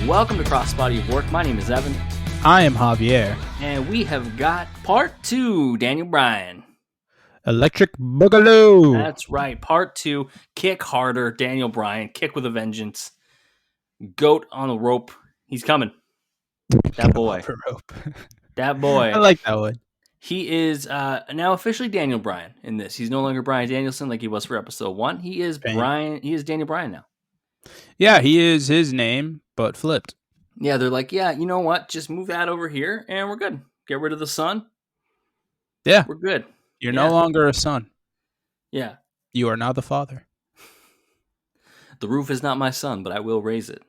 Welcome to Crossbody of Work. My name is Evan. I am Javier. And we have got part 2, Daniel Bryan. Electric Boogaloo. That's right, part 2. Kick harder, Daniel Bryan. Kick with a vengeance. Goat on a rope. He's coming. That boy. That boy. I like that one. He is now officially Daniel Bryan in this. He's no longer Bryan Danielson like he was for episode 1. He is Bryan. He is Daniel Bryan now. Yeah, he is his name, but flipped. Yeah, they're like, yeah, you know what? Just move that over here, and we're good. Get rid of the son. Yeah. We're good. You're no longer a son. Yeah. You are now the father. The roof is not my son, but I will raise it.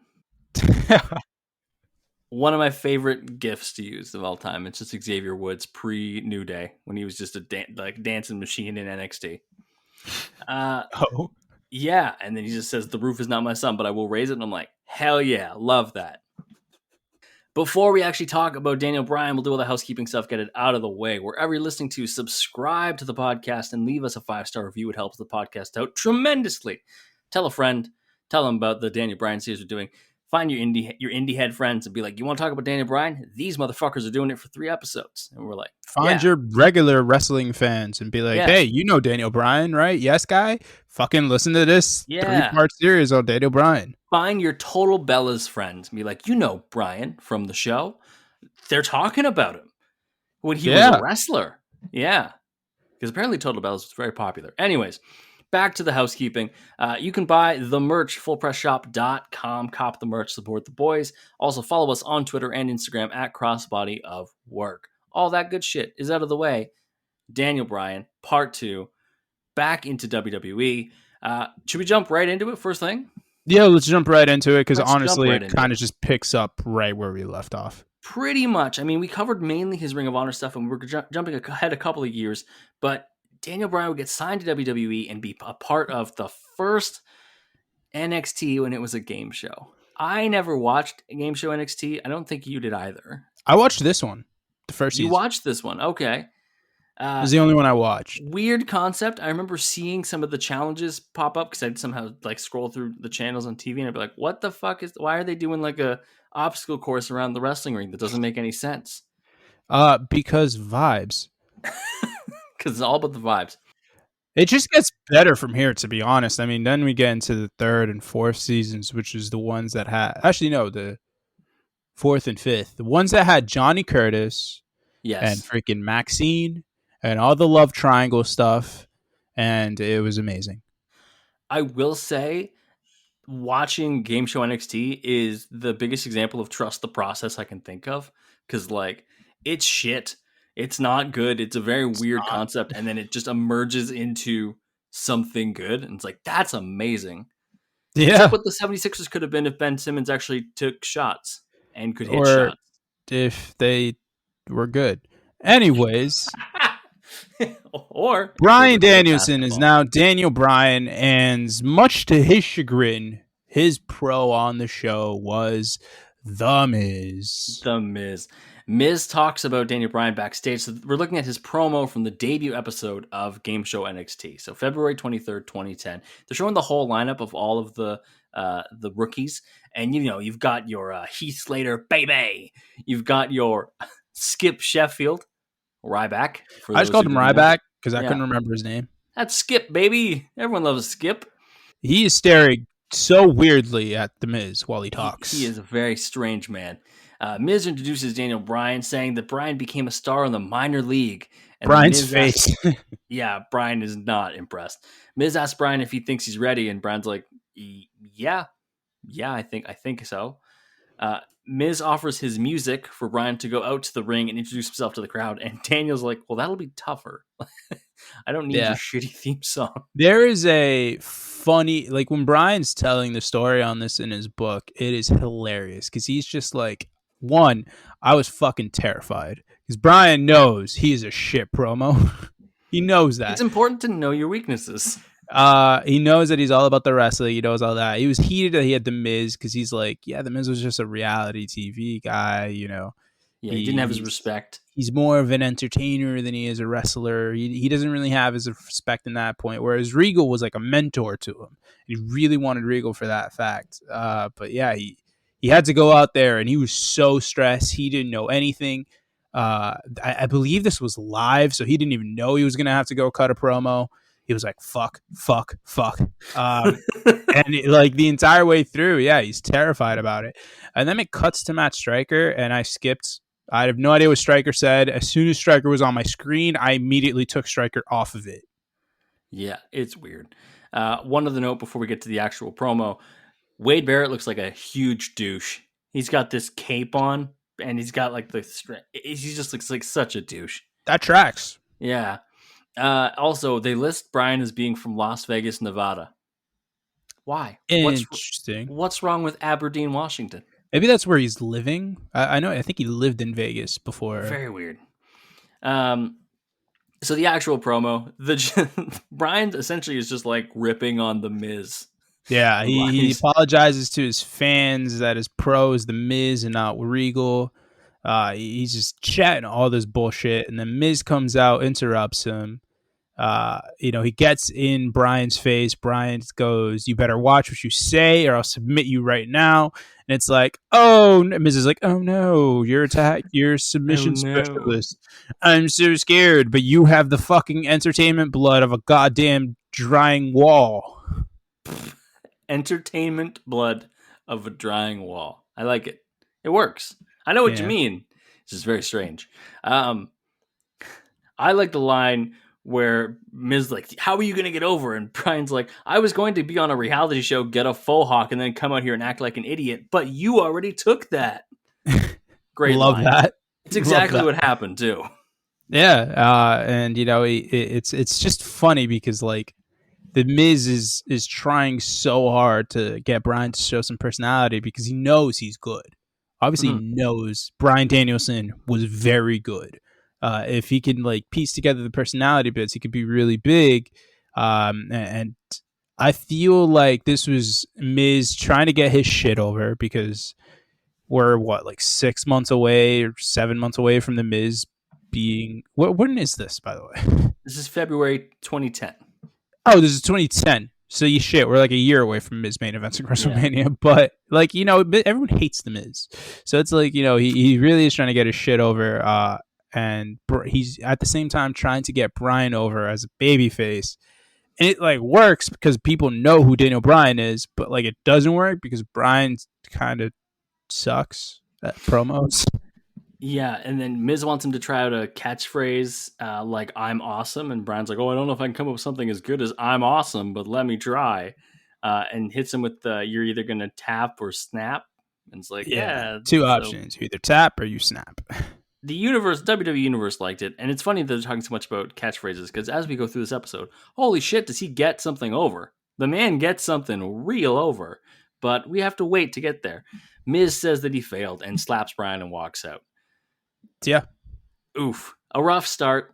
One of my favorite gifs to use of all time. It's just Xavier Woods pre-New Day when he was just a dancing machine in NXT. Oh. Yeah, and then he just says, the roof is not my son, but I will raise it. And I'm like, hell yeah, love that. Before we actually talk about Daniel Bryan, we'll do all the housekeeping stuff, get it out of the way. Wherever you're listening to, subscribe to the podcast and leave us a 5-star review. It helps the podcast out tremendously. Tell a friend. Tell them about the Daniel Bryan series we're doing. Find your indie head friends and be like, you want to talk about Daniel Bryan? These motherfuckers are doing it for 3 episodes. And we're like, find your regular wrestling fans and be like, hey, you know Daniel Bryan, right? Yes, guy? Fucking listen to this 3-part series on Daniel Bryan. Find your total Bella's friends and be like, you know Bryan from the show. They're talking about him when he was a wrestler. Yeah. Because apparently Total Bellas was very popular. Anyways, back to the housekeeping. You can buy the merch, fullpressshop.com. Cop the merch, support the boys. Also follow us on Twitter and Instagram at Crossbody of Work. All that good shit is out of the way. Daniel Bryan, part 2, back into WWE. Should we jump right into it first thing? Yeah, let's jump right into it because honestly, it kind of just picks up right where we left off. Pretty much. I mean, we covered mainly his Ring of Honor stuff and we're jumping ahead a couple of years, but Daniel Bryan would get signed to WWE and be a part of the first NXT when it was a game show. I never watched a game show NXT. I don't think you did either. I watched this one, the first season. You watched this one. Okay. It was the only one I watched. Weird concept. I remember seeing some of the challenges pop up because I'd somehow scroll through the channels on TV and I'd be like, what the fuck why are they doing like a obstacle course around the wrestling ring that doesn't make any sense? Because vibes. Because it's all about the vibes. It just gets better from here, to be honest. I mean, then we get into the 3rd and 4th seasons, which is the ones that had... Actually, no, the 4th and 5th. The ones that had Johnny Curtis and freaking Maxine and all the love triangle stuff, and it was amazing. I will say, watching Game Show NXT is the biggest example of trust the process I can think of, because, it's shit. It's not good. It's a very weird concept, and then it just emerges into something good, and it's like, that's amazing. Yeah. It's like what the 76ers could have been if Ben Simmons actually took shots and could hit shots. If they were good. Anyways... Or Bryan Danielson is now Daniel Bryan, and much to his chagrin, his pro on the show was The Miz. The Miz. Miz talks about Daniel Bryan backstage. So we're looking at his promo from the debut episode of Game Show NXT. So February 23rd, 2010. They're showing the whole lineup of all of the rookies. And, you've got your Heath Slater, baby. You've got your Skip Sheffield. Ryback. I just called him Ryback because I couldn't remember his name. That's Skip, baby. Everyone loves Skip. He is staring so weirdly at The Miz while he talks. He is a very strange man. Miz introduces Daniel Bryan, saying that Bryan became a star in the minor league. And Bryan's face. Bryan is not impressed. Miz asks Bryan if he thinks he's ready, and Bryan's like, yeah, I think so. Miz offers his music for Bryan to go out to the ring and introduce himself to the crowd. And Daniel's like, well, that'll be tougher. I don't need your shitty theme song. There is a funny, when Bryan's telling the story on this in his book, it is hilarious because he's just like, one, I was fucking terrified because Bryan knows he is a shit promo. He knows that. It's important to know your weaknesses. He knows that he's all about the wrestling. He knows all that. He was heated that he had The Miz because he's like, The Miz was just a reality TV guy, Yeah, he didn't have his respect. He's more of an entertainer than he is a wrestler. He doesn't really have his respect in that point, whereas Regal was like a mentor to him. He really wanted Regal for that fact. But yeah, he he had to go out there, and he was so stressed. He didn't know anything. I believe this was live, so he didn't even know he was going to have to go cut a promo. He was like, fuck, fuck, fuck. And like the entire way through, yeah, he's terrified about it. And then it cuts to Matt Stryker, and I skipped. I have no idea what Stryker said. As soon as Stryker was on my screen, I immediately took Stryker off of it. Yeah, it's weird. One other note before we get to the actual promo. Wade Barrett looks like a huge douche. He's got this cape on, and he's got like he just looks like such a douche. That tracks. Yeah. Also, they list Bryan as being from Las Vegas, Nevada. Why? Interesting. What's wrong with Aberdeen, Washington? Maybe that's where he's living. I know. I think he lived in Vegas before. Very weird. So the actual promo, Bryan essentially is just like ripping on the Miz. Yeah, he apologizes to his fans that his pro is the Miz and not Regal. He's just chatting all this bullshit, and then Miz comes out, interrupts him. He gets in Bryan's face. Bryan goes, "You better watch what you say, or I'll submit you right now." And it's like, oh, Miz is like, "Oh no, you're submission specialist. I'm so scared, but you have the fucking entertainment blood of a goddamn drying wall." Entertainment blood of a drying wall. I like it. It works. I know what you mean. This is very strange. I like the line where Miz like, "How are you going to get over?" And Bryan's like, "I was going to be on a reality show, get a faux hawk, and then come out here and act like an idiot, but you already took that." Great Love line. that. It's exactly what happened too. Yeah, and it's just funny because like the Miz is trying so hard to get Bryan to show some personality because he knows he's good. Obviously, knows Bryan Danielson was very good. If he can like piece together the personality bits, he could be really big. And I feel like this was Miz trying to get his shit over because we're like 6 months away or 7 months away from the Miz being. When is this, by the way? This is February 2010. Oh, this is 2010. So we're like a year away from Miz main events in WrestleMania. Yeah. But like, everyone hates the Miz. So it's like, he really is trying to get his shit over. And he's at the same time trying to get Bryan over as a babyface. And it like works because people know who Daniel Bryan is, but like it doesn't work because Bryan kind of sucks at promos. Yeah, and then Miz wants him to try out a catchphrase like "I'm awesome," and Bryan's like, "Oh, I don't know if I can come up with something as good as I'm awesome, but let me try." And hits him with "You're either gonna tap or snap." And it's like, yeah, two options: you either tap or you snap. The WWE universe liked it, and it's funny that they're talking so much about catchphrases because as we go through this episode, holy shit, does he get something over? The man gets something real over, but we have to wait to get there. Miz says that he failed and slaps Bryan and walks out. Yeah. Oof. A rough start.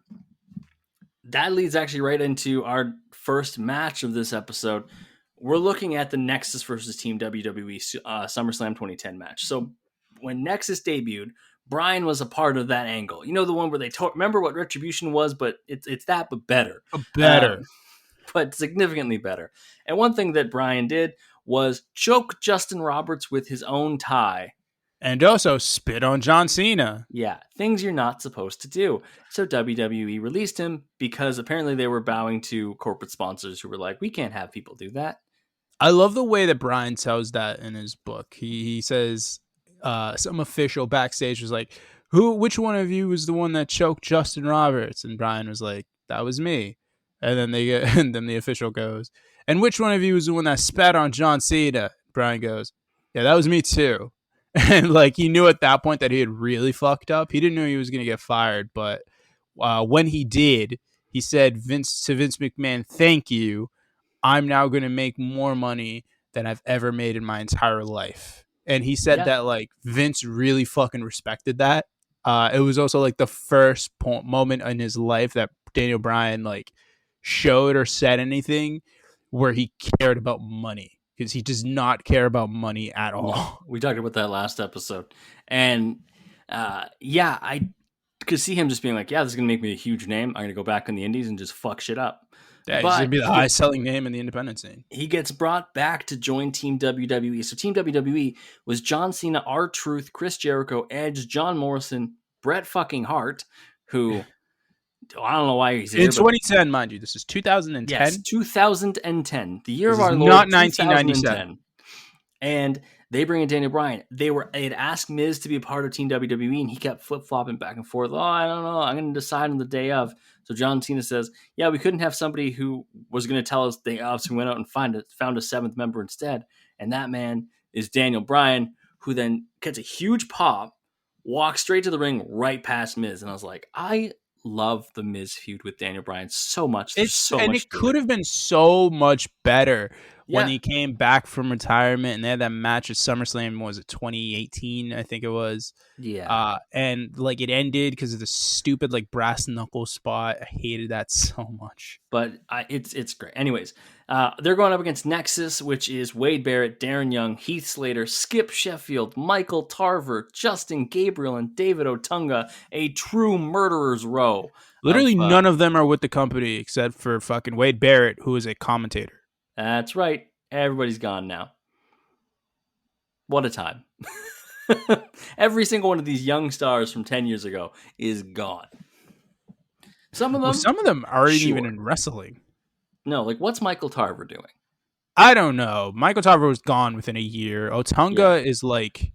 That leads actually right into our first match of this episode. We're looking at the Nexus versus Team WWE SummerSlam 2010 match. So when Nexus debuted, Bryan was a part of that angle. You know, the one where they remember what Retribution was, but it's that, but better. But significantly better. And one thing that Bryan did was choke Justin Roberts with his own tie. And also spit on John Cena. Yeah, things you're not supposed to do. So WWE released him because apparently they were bowing to corporate sponsors who were like, we can't have people do that. I love the way that Bryan tells that in his book. He says some official backstage was like, which one of you was the one that choked Justin Roberts? And Bryan was like, that was me. And then then the official goes, and which one of you was the one that spat on John Cena? Bryan goes, yeah, that was me too. And like he knew at that point that he had really fucked up. He didn't know he was going to get fired, but when he did, he said to Vince McMahon, "Thank you. I'm now going to make more money than I've ever made in my entire life." And he said that like Vince really fucking respected that. It was also like the first moment in his life that Daniel Bryan like showed or said anything where he cared about money. Because he does not care about money at all. No, we talked about that last episode. And I could see him just being like, yeah, this is going to make me a huge name. I'm going to go back in the indies and just fuck shit up. Yeah, he's going to be the highest selling name in the independent scene. He gets brought back to join Team WWE. So Team WWE was John Cena, R-Truth, Chris Jericho, Edge, John Morrison, Bret fucking Hart, who I don't know why he's here. In 2010, mind you, this is 2010. Yes, 2010, the year this of our Lord, not 1997. And they bring in Daniel Bryan. They had asked Miz to be a part of Team WWE, and he kept flip-flopping back and forth. Oh, I don't know. I'm going to decide on the day of. So John Cena says, yeah, we couldn't have somebody who was going to tell us the day of, so we went out and found a 7th member instead. And that man is Daniel Bryan, who then gets a huge pop, walks straight to the ring, right past Miz. And I was like, I love the Miz feud with Daniel Bryan so much. It could have been so much better when he came back from retirement and they had that match at SummerSlam. Was it 2018? I think it was. Yeah. And like it ended because of the stupid like brass knuckle spot. I hated that so much. But it's great. Anyways, they're going up against Nexus, which is Wade Barrett, Darren Young, Heath Slater, Skip Sheffield, Michael Tarver, Justin Gabriel, and David Otunga. A true murderer's row. Literally none of them are with the company except for fucking Wade Barrett, who is a commentator. That's right. Everybody's gone now. What a time. Every single one of these young stars from 10 years ago is gone. Some of them aren't even in wrestling. No, like what's Michael Tarver doing? I don't know. Michael Tarver was gone within a year. Otunga is like,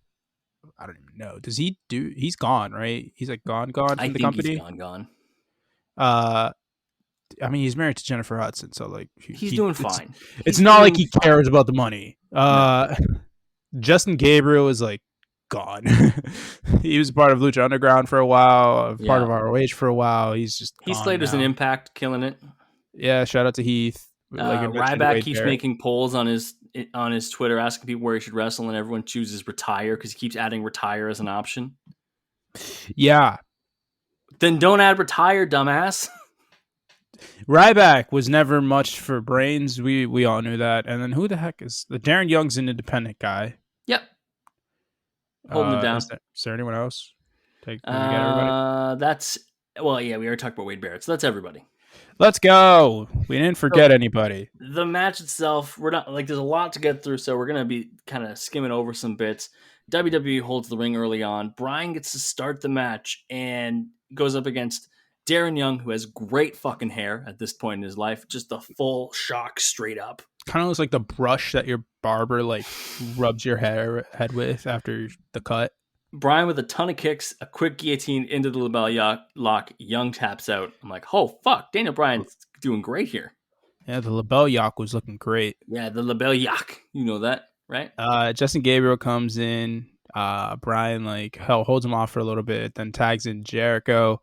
I don't even know. Does he do? He's gone, right? He's like gone from the company. He's gone. I mean, he's married to Jennifer Hudson, so like he's doing fine. It's not like he cares about the money. No. Justin Gabriel is like gone. He was part of Lucha Underground for a while, part of ROH for a while. He's just Heath Slater's an Impact, killing it. Yeah, shout out to Heath. Ryback keeps making polls on his Twitter asking people where he should wrestle, and everyone chooses retire because he keeps adding retire as an option. Yeah. Then don't add retire, dumbass. Ryback was never much for brains. We all knew that. And then who the heck is the Darren Young's an independent guy? Yep. Holding it down. Is there anyone else? Did we get everybody? We already talked about Wade Barrett, so that's everybody. Let's go. We didn't forget anybody. The match itself, we're not like there's a lot to get through, so we're gonna be kind of skimming over some bits. WWE holds the ring early on. Bryan gets to start the match and goes up against Darren Young, who has great fucking hair at this point in his life. Just a full shock straight up. Kind of looks like the brush that your barber like rubs your head with after the cut. Bryan with a ton of kicks, a quick guillotine into the LeBell lock. Young taps out. I'm like, oh, fuck. Daniel Bryan's doing great here. Yeah, the LeBell Yock was looking great. Yeah, the LeBell Yock. You know that, right? Justin Gabriel comes in. Bryan holds him off for a little bit, then tags in Jericho.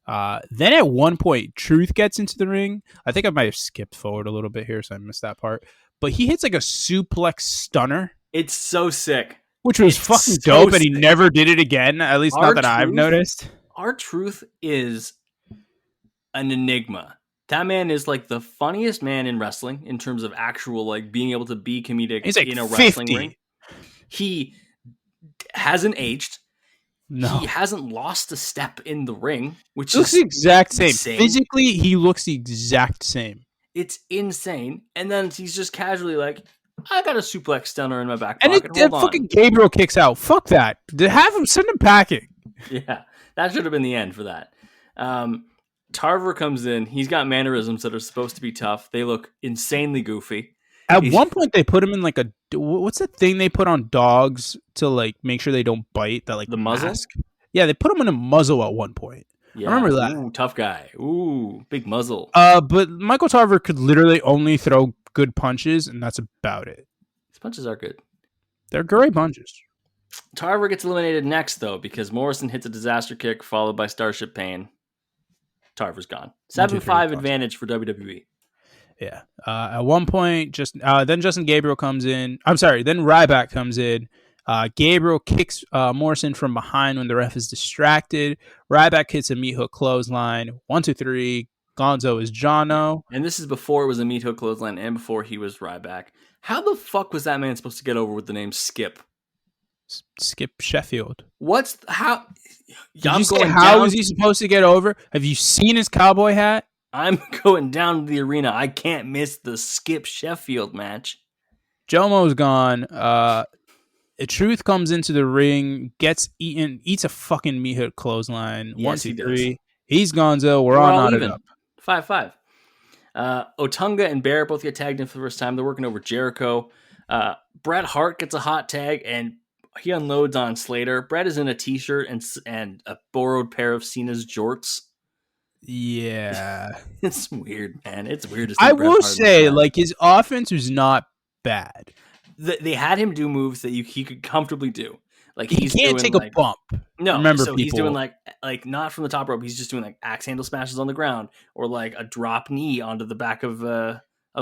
Then at one point, Truth gets into the ring. I think I might have skipped forward a little bit here, so I missed that part. But he hits like a suplex stunner. It's so sick. Which was fucking dope, and he never did it again, at least not that I've noticed. R-Truth is an enigma. That man is like the funniest man in wrestling in terms of actual like being able to be comedic in a wrestling ring. He hasn't aged. No. He hasn't lost a step in the ring, which looks the exact same. Physically, he looks the exact same. It's insane. And then he's just casually like, I got a suplex stunner in my back pocket. And fucking Gabriel kicks out. Fuck that. Have him send him packing. Yeah, that should have been the end for that. Tarver comes in. He's got mannerisms that are supposed to be tough. They look insanely goofy. At one point, they put him in like what's the thing they put on dogs to like make sure they don't bite? That like the muzzle? Mask? Yeah, they put him in a muzzle at one point. Yeah. I remember that. Ooh, tough guy. Ooh, big muzzle. But Michael Tarver could literally only throw good punches, and that's about it. His punches are good. They're great punches. Tarver gets eliminated next, though, because Morrison hits a disaster kick followed by Starship Pain. Tarver's gone. 7-5 advantage for WWE. Yeah. At one point, then Justin Gabriel comes in. I'm sorry. Then Ryback comes in. Gabriel kicks Morrison from behind when the ref is distracted. Ryback hits a meat hook clothesline. 1, 2, 3. Gonzo is Jono. And this is before it was a meat hook clothesline and before he was Ryback. How the fuck was that man supposed to get over with the name Skip? Skip Sheffield. How? How was he supposed to get over? Have you seen his cowboy hat? I'm going down to the arena. I can't miss the Skip Sheffield match. Jomo's gone. Truth comes into the ring, gets eaten, eats a fucking meat hook clothesline. Yes, 1, 2, he 3. does. He's Gonzo. We're all knotted up. 5-5. Otunga and Barrett both get tagged in for the first time. They're working over Jericho. Bret Hart gets a hot tag, and he unloads on Slater. Bret is in a t-shirt and a borrowed pair of Cena's jorts. Yeah. It's weird, man. It's weird to see I Bret will Hart say, like, his offense was not bad. They had him do moves that he could comfortably do. Like he can't take a bump. No, remember, so people. He's doing like not from the top rope. He's just doing like axe handle smashes on the ground or like a drop knee onto the back of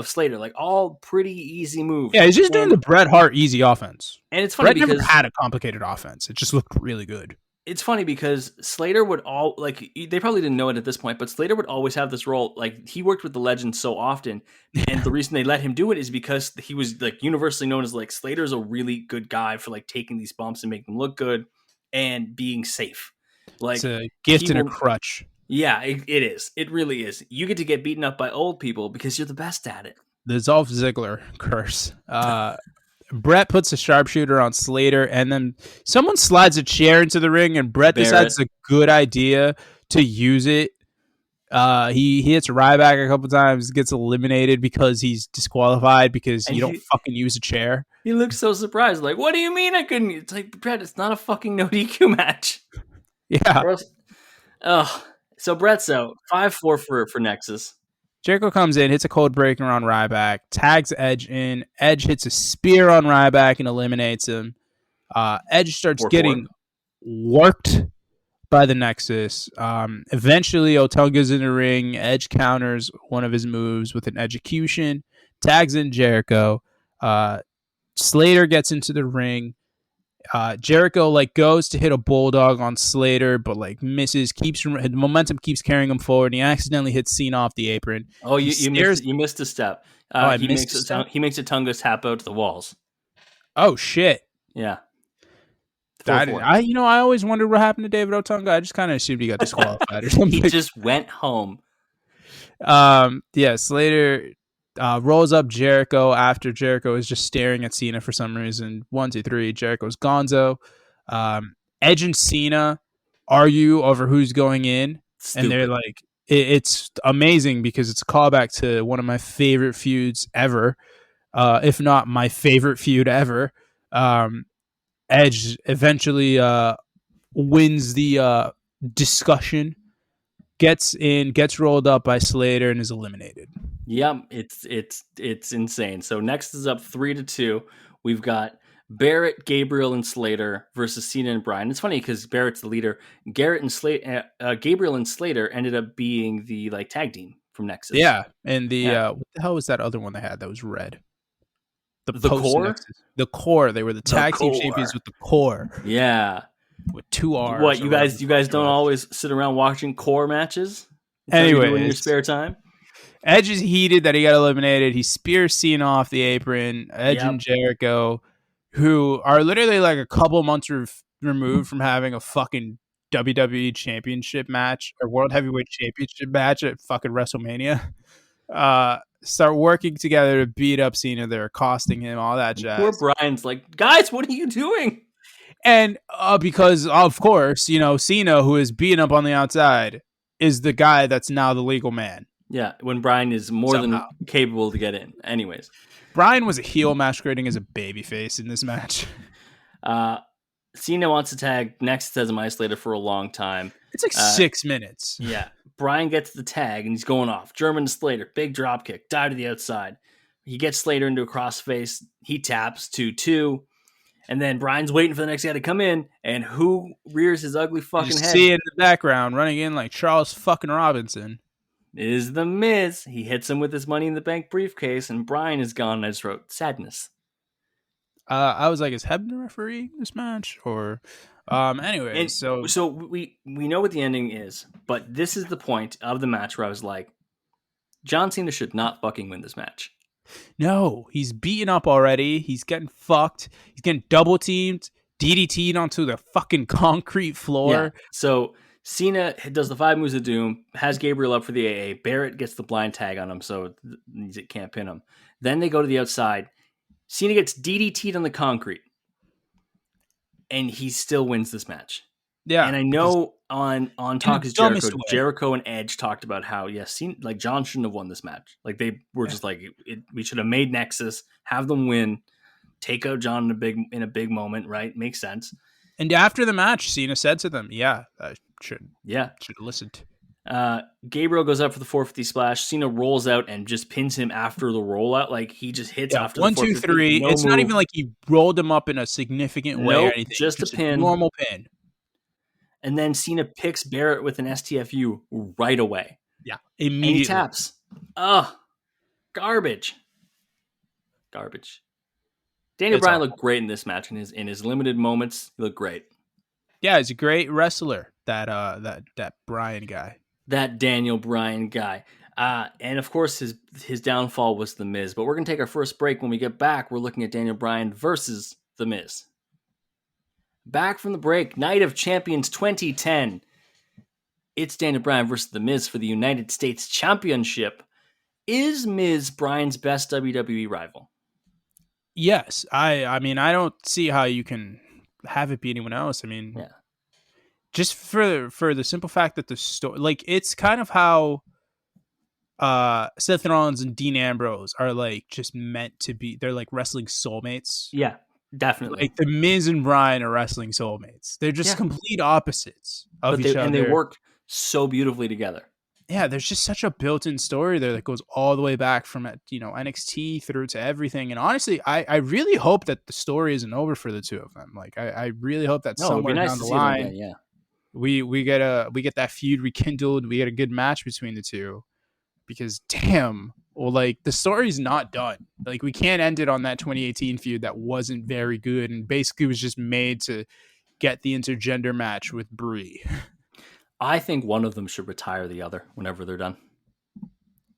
Slater. Like all pretty easy moves. Yeah, he's just doing the Bret Hart easy offense. And it's funny Bret because never had a complicated offense. It just looked really good. It's funny because Slater would they probably didn't know it at this point, but Slater would always have this role. Like he worked with the Legends so often, and the reason they let him do it is because he was like universally known as like Slater's a really good guy for like taking these bumps and making them look good and being safe. Like it's a gift and a crutch. Yeah, it is. It really is. You get to get beaten up by old people because you're the best at it. The Dolph Ziggler curse. Bret puts a sharpshooter on Slater, and then someone slides a chair into the ring, and Bret decides it's a good idea to use it. He hits Ryback a couple times, gets eliminated because he's disqualified because you don't fucking use a chair. He looks so surprised, like, what do you mean I couldn't? It's like, Bret, it's not a fucking no DQ match. Yeah. So Bret's out. 5-4 for Nexus. Jericho comes in, hits a cold breaker on Ryback, tags Edge in. Edge hits a spear on Ryback and eliminates him. Edge starts getting worked by the Nexus. Eventually, Otunga's in the ring. Edge counters one of his moves with an execution, tags in Jericho. Slater gets into the ring. Jericho goes to hit a bulldog on Slater, but misses. The momentum keeps carrying him forward. And he accidentally hits Cena off the apron. Oh, you missed a step. He makes a Tunga tap out to the walls. Oh shit! Yeah. I always wondered what happened to David Otunga. I just kind of assumed he got disqualified or something. He just went home. Slater rolls up Jericho after Jericho is just staring at Cena for some reason. 1, 2, 3. Jericho's Gonzo. Edge and Cena argue over who's going in. Stupid. And they're like, it's amazing because it's a callback to one of my favorite feuds ever, if not my favorite feud ever. Edge eventually wins the discussion, gets rolled up by Slater, and is eliminated. Yep, it's insane. So next is up 3-2. We've got Barrett, Gabriel, and Slater versus Cena and Bryan. It's funny because Barrett's the leader. Gabriel and Slater ended up being the tag team from Nexus. Yeah, and what the hell was that other one they had that was red? The Core? The Core. They were the tag team champions with the Core. Yeah. With 2 R's. What, you guys don't always sit around watching Core matches? Anyway, in your spare time? Edge is heated that he got eliminated. He spears Cena off the apron. Edge and Jericho, who are literally a couple months removed from having a fucking WWE championship match or World Heavyweight Championship match at fucking WrestleMania, start working together to beat up Cena. They're accosting him, all that jazz. Poor Bryan's like, guys, what are you doing? And because, of course, Cena, who is beaten up on the outside, is the guy that's now the legal man. Yeah, when Bryan is more than capable to get in. Anyways. Bryan was a heel masquerading as a babyface in this match. Cena wants to tag Nexus as an isolator for a long time. It's 6 minutes. Yeah. Bryan gets the tag and he's going off. German to Slater. Big drop kick. Dive to the outside. He gets Slater into a crossface. He taps 2-2. And then Bryan's waiting for the next guy to come in. And who rears his ugly fucking head? See in the background running in like Charles fucking Robinson. Is the Miz. He hits him with his Money in the Bank briefcase. And Bryan is gone. And I just wrote sadness. I was like, is Hebner refereeing this match? Or anyway, so we know what the ending is, but this is the point of the match where I was like, John Cena should not fucking win this match. No, he's beaten up already. He's getting fucked. He's getting double teamed, DDT'd onto the fucking concrete floor. Yeah. So Cena does the 5 moves of doom, has Gabriel up for the AA. Barrett gets the blind tag on him, so it can't pin him. Then they go to the outside. Cena gets DDT'd on the concrete, and he still wins this match. Yeah, and I know on Talk is Jericho, way. Jericho and Edge talked about how Cena, like John shouldn't have won this match. Like they were just like we should have made Nexus, have them win, take out John in a big moment, right? Makes sense. And after the match, Cena said to them, "Yeah, I should have listened." Gabriel goes up for the 450 splash. Cena rolls out and just pins him after the rollout. Like he just hits after 1, 2, 3. It's not even like he rolled him up in a significant way or anything. Just a pin, normal pin. And then Cena picks Barrett with an STFU right away. Yeah, immediately. And he taps. Garbage. Daniel Bryan looked great in this match. In his limited moments, he looked great. Yeah, he's a great wrestler. That Bryan guy. That Daniel Bryan guy. And of course, his downfall was The Miz. But we're going to take our first break. When we get back, we're looking at Daniel Bryan versus The Miz. Back from the break, Night of Champions 2010. It's Daniel Bryan versus The Miz for the United States Championship. Is Miz Bryan's best WWE rival? Yes. I mean, I don't see how you can have it be anyone else. I mean, just for the simple fact that the story, like, it's kind of how Seth Rollins and Dean Ambrose are like just meant to be. They're like wrestling soulmates. Yeah. Definitely. Like the Miz and Bryan are wrestling soulmates. They're just complete opposites of each other. And they work so beautifully together. Yeah, there's just such a built-in story there that goes all the way back from NXT through to everything. And honestly, I really hope that the story isn't over for the two of them. Like I really hope that somewhere down the line we get that feud rekindled, we get a good match between the two. Because damn, well, like the story's not done. Like we can't end it on that 2018 feud that wasn't very good and basically was just made to get the intergender match with Brie. I think one of them should retire the other whenever they're done.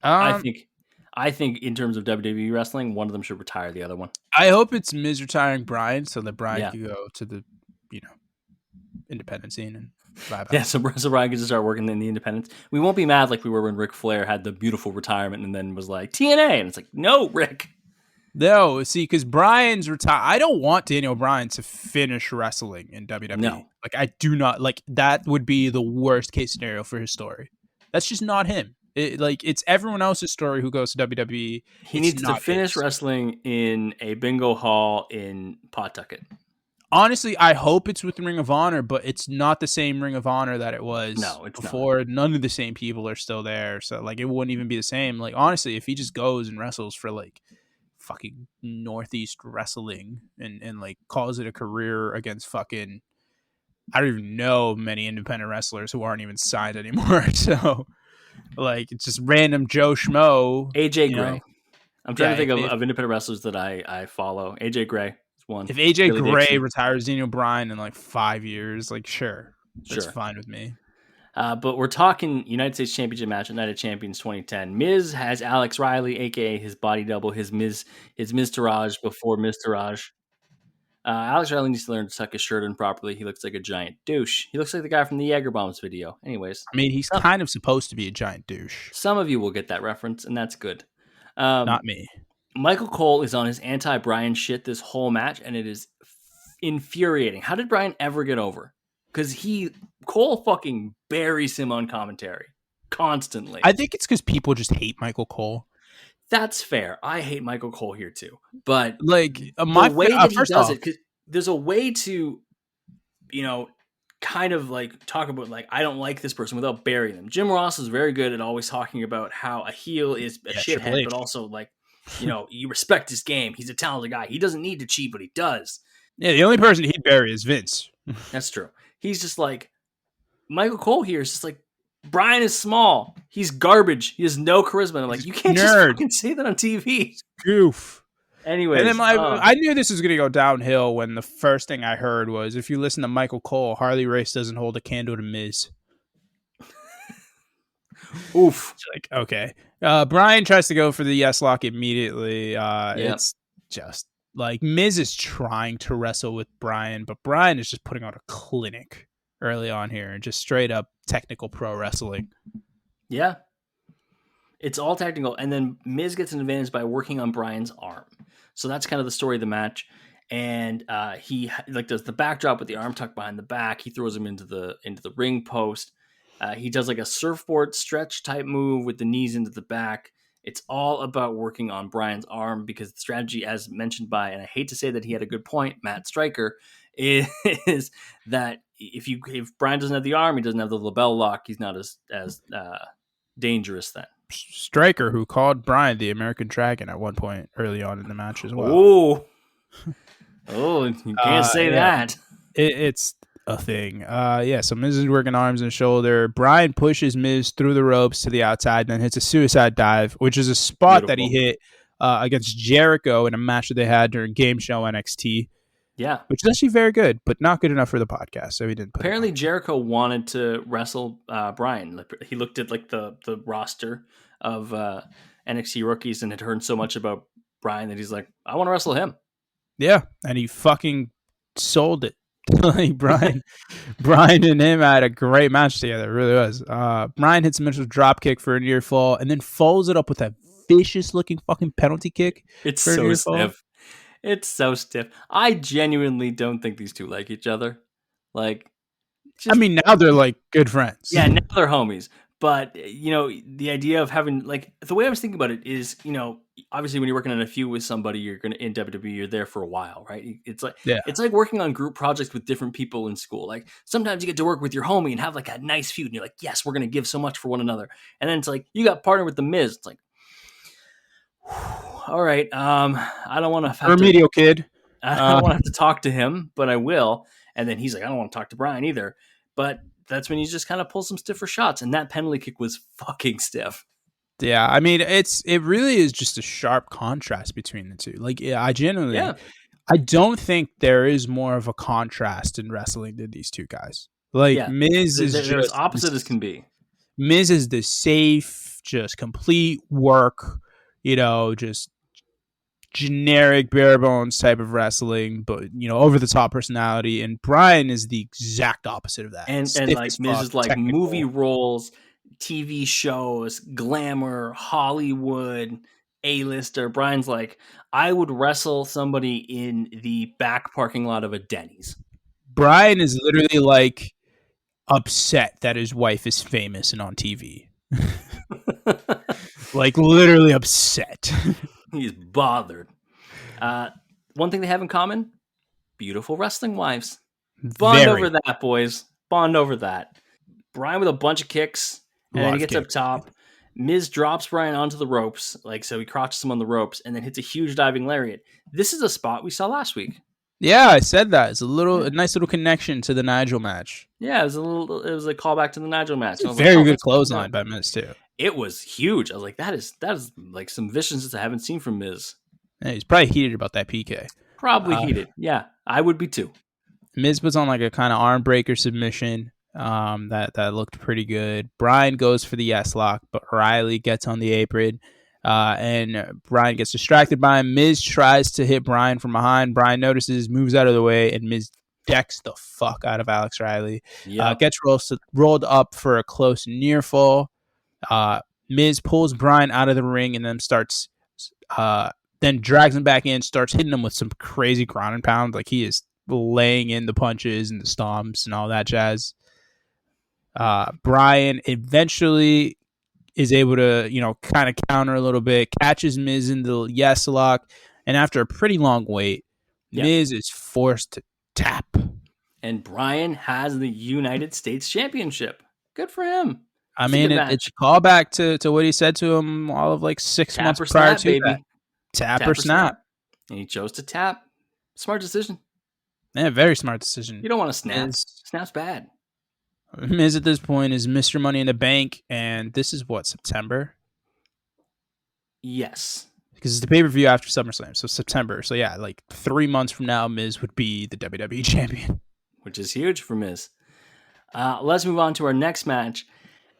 I think in terms of WWE wrestling, one of them should retire the other one. I hope it's Miz retiring Bryan so that Bryan can go to the independent scene and yeah, so Bryan can just start working in the independents. We won't be mad like we were when Ric Flair had the beautiful retirement and then was like, TNA. And it's like, no, Rick. No, see, because Bryan's retired. I don't want Daniel Bryan to finish wrestling in WWE. No. Like, I do not. Like, that would be the worst case scenario for his story. That's just not him. It's everyone else's story who goes to WWE. He needs to finish wrestling in a bingo hall in Pawtucket. Honestly, I hope it's with Ring of Honor, but it's not the same Ring of Honor that it was before. Not. None of the same people are still there. So, like, it wouldn't even be the same. Like, honestly, if he just goes and wrestles for, like, fucking Northeast Wrestling and like, calls it a career against fucking, I don't even know many independent wrestlers who aren't even signed anymore. So, like, it's just random Joe Schmo. AJ Gray. I'm trying to think of independent wrestlers that I follow. AJ Gray. One. If AJ Gray retires Daniel Bryan in like 5 years, like sure, that's fine with me. But we're talking United States Championship match at Night of Champions 2010. Miz has Alex Riley, aka his body double, his Miztourage before Miztourage. Alex Riley needs to learn to tuck his shirt in properly. He looks like a giant douche. He looks like the guy from the Jaeger Bombs video. Anyways, I mean, he's kind of supposed to be a giant douche. Some of you will get that reference, and that's good. Not me. Michael Cole is on his anti-Bryan shit this whole match, and it is infuriating. How did Bryan ever get over? Because Cole fucking buries him on commentary constantly. I think it's because people just hate Michael Cole. That's fair. I hate Michael Cole here too. But like the way that he does it, because there's a way to, kind of like talk about like, I don't like this person without burying them. Jim Ross is very good at always talking about how a heel is a shithead, but also like, you respect his game. He's a talented guy. He doesn't need to cheat, but he does. Yeah, the only person he'd bury is Vince. That's true. He's just like, Michael Cole here is just like, Bryan is small. He's garbage. He has no charisma. And I'm like, you can't just fucking say that on TV. Goof. Anyway. And then I knew this was going to go downhill when the first thing I heard was, if you listen to Michael Cole, Harley Race doesn't hold a candle to Miz. Oof. It's like, okay. Bryan tries to go for the yes lock immediately. It's just like Miz is trying to wrestle with Bryan, but Bryan is just putting on a clinic. early on here, and just straight up technical pro wrestling. Yeah. It's all technical. And then Miz gets an advantage by working on Bryan's arm. So that's kind of the story of the match. And he like does the backdrop with the arm tucked behind the back. He throws him into the ring post. He does like a surfboard stretch type move with the knees into the back. It's all about working on Bryan's arm because the strategy, as mentioned by, and I hate to say that he had a good point, Matt Stryker, is that if Bryan doesn't have the arm, he doesn't have the label lock. He's not as dangerous then. Stryker, who called Bryan the American Dragon at one point early on in the match as well. You can't say that. It's a thing. So Miz is working arms and shoulder. Bryan pushes Miz through the ropes to the outside, and then hits a suicide dive, which is a spot that he hit against Jericho in a match that they had during Game Show NXT. Yeah. Which is actually very good, but not good enough for the podcast, so he didn't put Apparently, Jericho wanted to wrestle Bryan. He looked at like the roster of NXT rookies and had heard so much about Bryan that he's like, I want to wrestle him. Yeah, and he fucking sold it. Like Bryan and him had a great match together. It really was. Bryan hits a Mitchell drop kick for a near fall and then follows it up with a vicious looking fucking penalty kick. It's so stiff. It's so stiff. I genuinely don't think these two like each other. Like, now they're like good friends. Yeah, now they're homies. But, the idea of having, like, the way I was thinking about it is, obviously when you're working on a feud with somebody, you're going to, in WWE, you're there for a while, right? It's like working on group projects with different people in school. Like, sometimes you get to work with your homie and have, like, a nice feud. And you're like, yes, we're going to give so much for one another. And then it's like, you got partnered with The Miz. It's like, all right, I don't want to have remedial kid. I don't want to have to talk to him, but I will. And then he's like, I don't want to talk to Bryan either. But that's when you just kind of pull some stiffer shots, and that penalty kick was fucking stiff. Yeah, I mean, it really is just a sharp contrast between the two. Like, I don't think there is more of a contrast in wrestling than these two guys. Like, Miz is just as opposite as can be. Miz is the safe, just complete work, just generic bare bones type of wrestling, but over the top personality. And Bryan is the exact opposite of that. And like Miz is like technical. Movie roles, TV shows, glamour, Hollywood, A-lister. Bryan's like, I would wrestle somebody in the back parking lot of a Denny's. Bryan is literally like upset that his wife is famous and on TV. Like literally upset. He's bothered. One thing they have in common, beautiful wrestling wives. Bond over that, boys. Bond over that. Bryan with a bunch of kicks, and then he gets up top. Miz drops Bryan onto the ropes, so he crotches him on the ropes, and then hits a huge diving lariat. This is a spot we saw last week. Yeah, I said that. It's a nice little connection to the Nigel match. Yeah, it was a callback to the Nigel match. Very good clothesline by Miz too. It was huge. I was like, that is like some viciousness I haven't seen from Miz. Yeah, he's probably heated about that PK. Probably heated. Yeah, I would be too. Miz puts on like a kind of arm breaker submission. That looked pretty good. Bryan goes for the yes lock, but Riley gets on the apron. And Bryan gets distracted by him. Miz tries to hit Bryan from behind. Bryan notices, moves out of the way, and Miz decks the fuck out of Alex Riley. Yep. Gets rolled up for a close near fall. Miz pulls Bryan out of the ring and then then drags him back in, starts hitting him with some crazy ground and pound. Like he is laying in the punches and the stomps and all that jazz. Bryan eventually is able to, kind of counter a little bit, catches Miz in the yes lock, and after a pretty long wait, Miz is forced to tap. And Bryan has the United States Championship. Good for him. I mean, it's a callback to what he said to him all of like 6 months prior to that. Tap or snap. And he chose to tap. Smart decision. Yeah, very smart decision. You don't want to snap. Snap's bad. Miz at this point is Mr. Money in the Bank, and this is what, September? Yes. Because it's the pay-per-view after SummerSlam, so September. So yeah, like 3 months from now, Miz would be the WWE champion. Which is huge for Miz. Let's move on to our next match.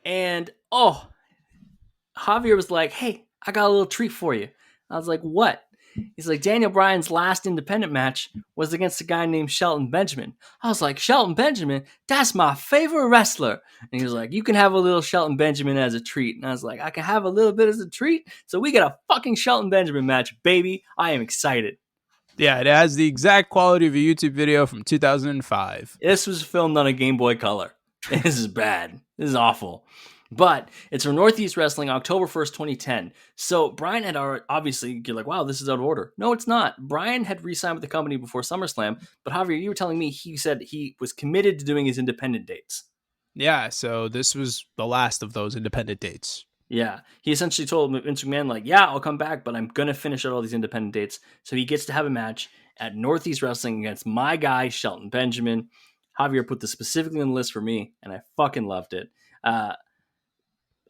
And, Javier was like, hey, I got a little treat for you. I was like, what? He's like, Daniel Bryan's last independent match was against a guy named Shelton Benjamin. I was like, Shelton Benjamin? That's my favorite wrestler. And he was like, you can have a little Shelton Benjamin as a treat. And I was like, I can have a little bit as a treat? So we got a fucking Shelton Benjamin match, baby. I am excited. Yeah, it has the exact quality of a YouTube video from 2005. This was filmed on a Game Boy Color. This is bad. This is awful. But it's from Northeast Wrestling, October 1st, 2010. So Bryan had obviously, you're like, wow, this is out of order. No, it's not. Bryan had re-signed with the company before SummerSlam, but Javier, you were telling me he said he was committed to doing his independent dates. Yeah, so this was the last of those independent dates. Yeah, he essentially told Vince McMahon, like, yeah, I'll come back, but I'm going to finish out all these independent dates. So he gets to have a match at Northeast Wrestling against my guy, Shelton Benjamin. Javier put this specifically on the list for me, and I fucking loved it.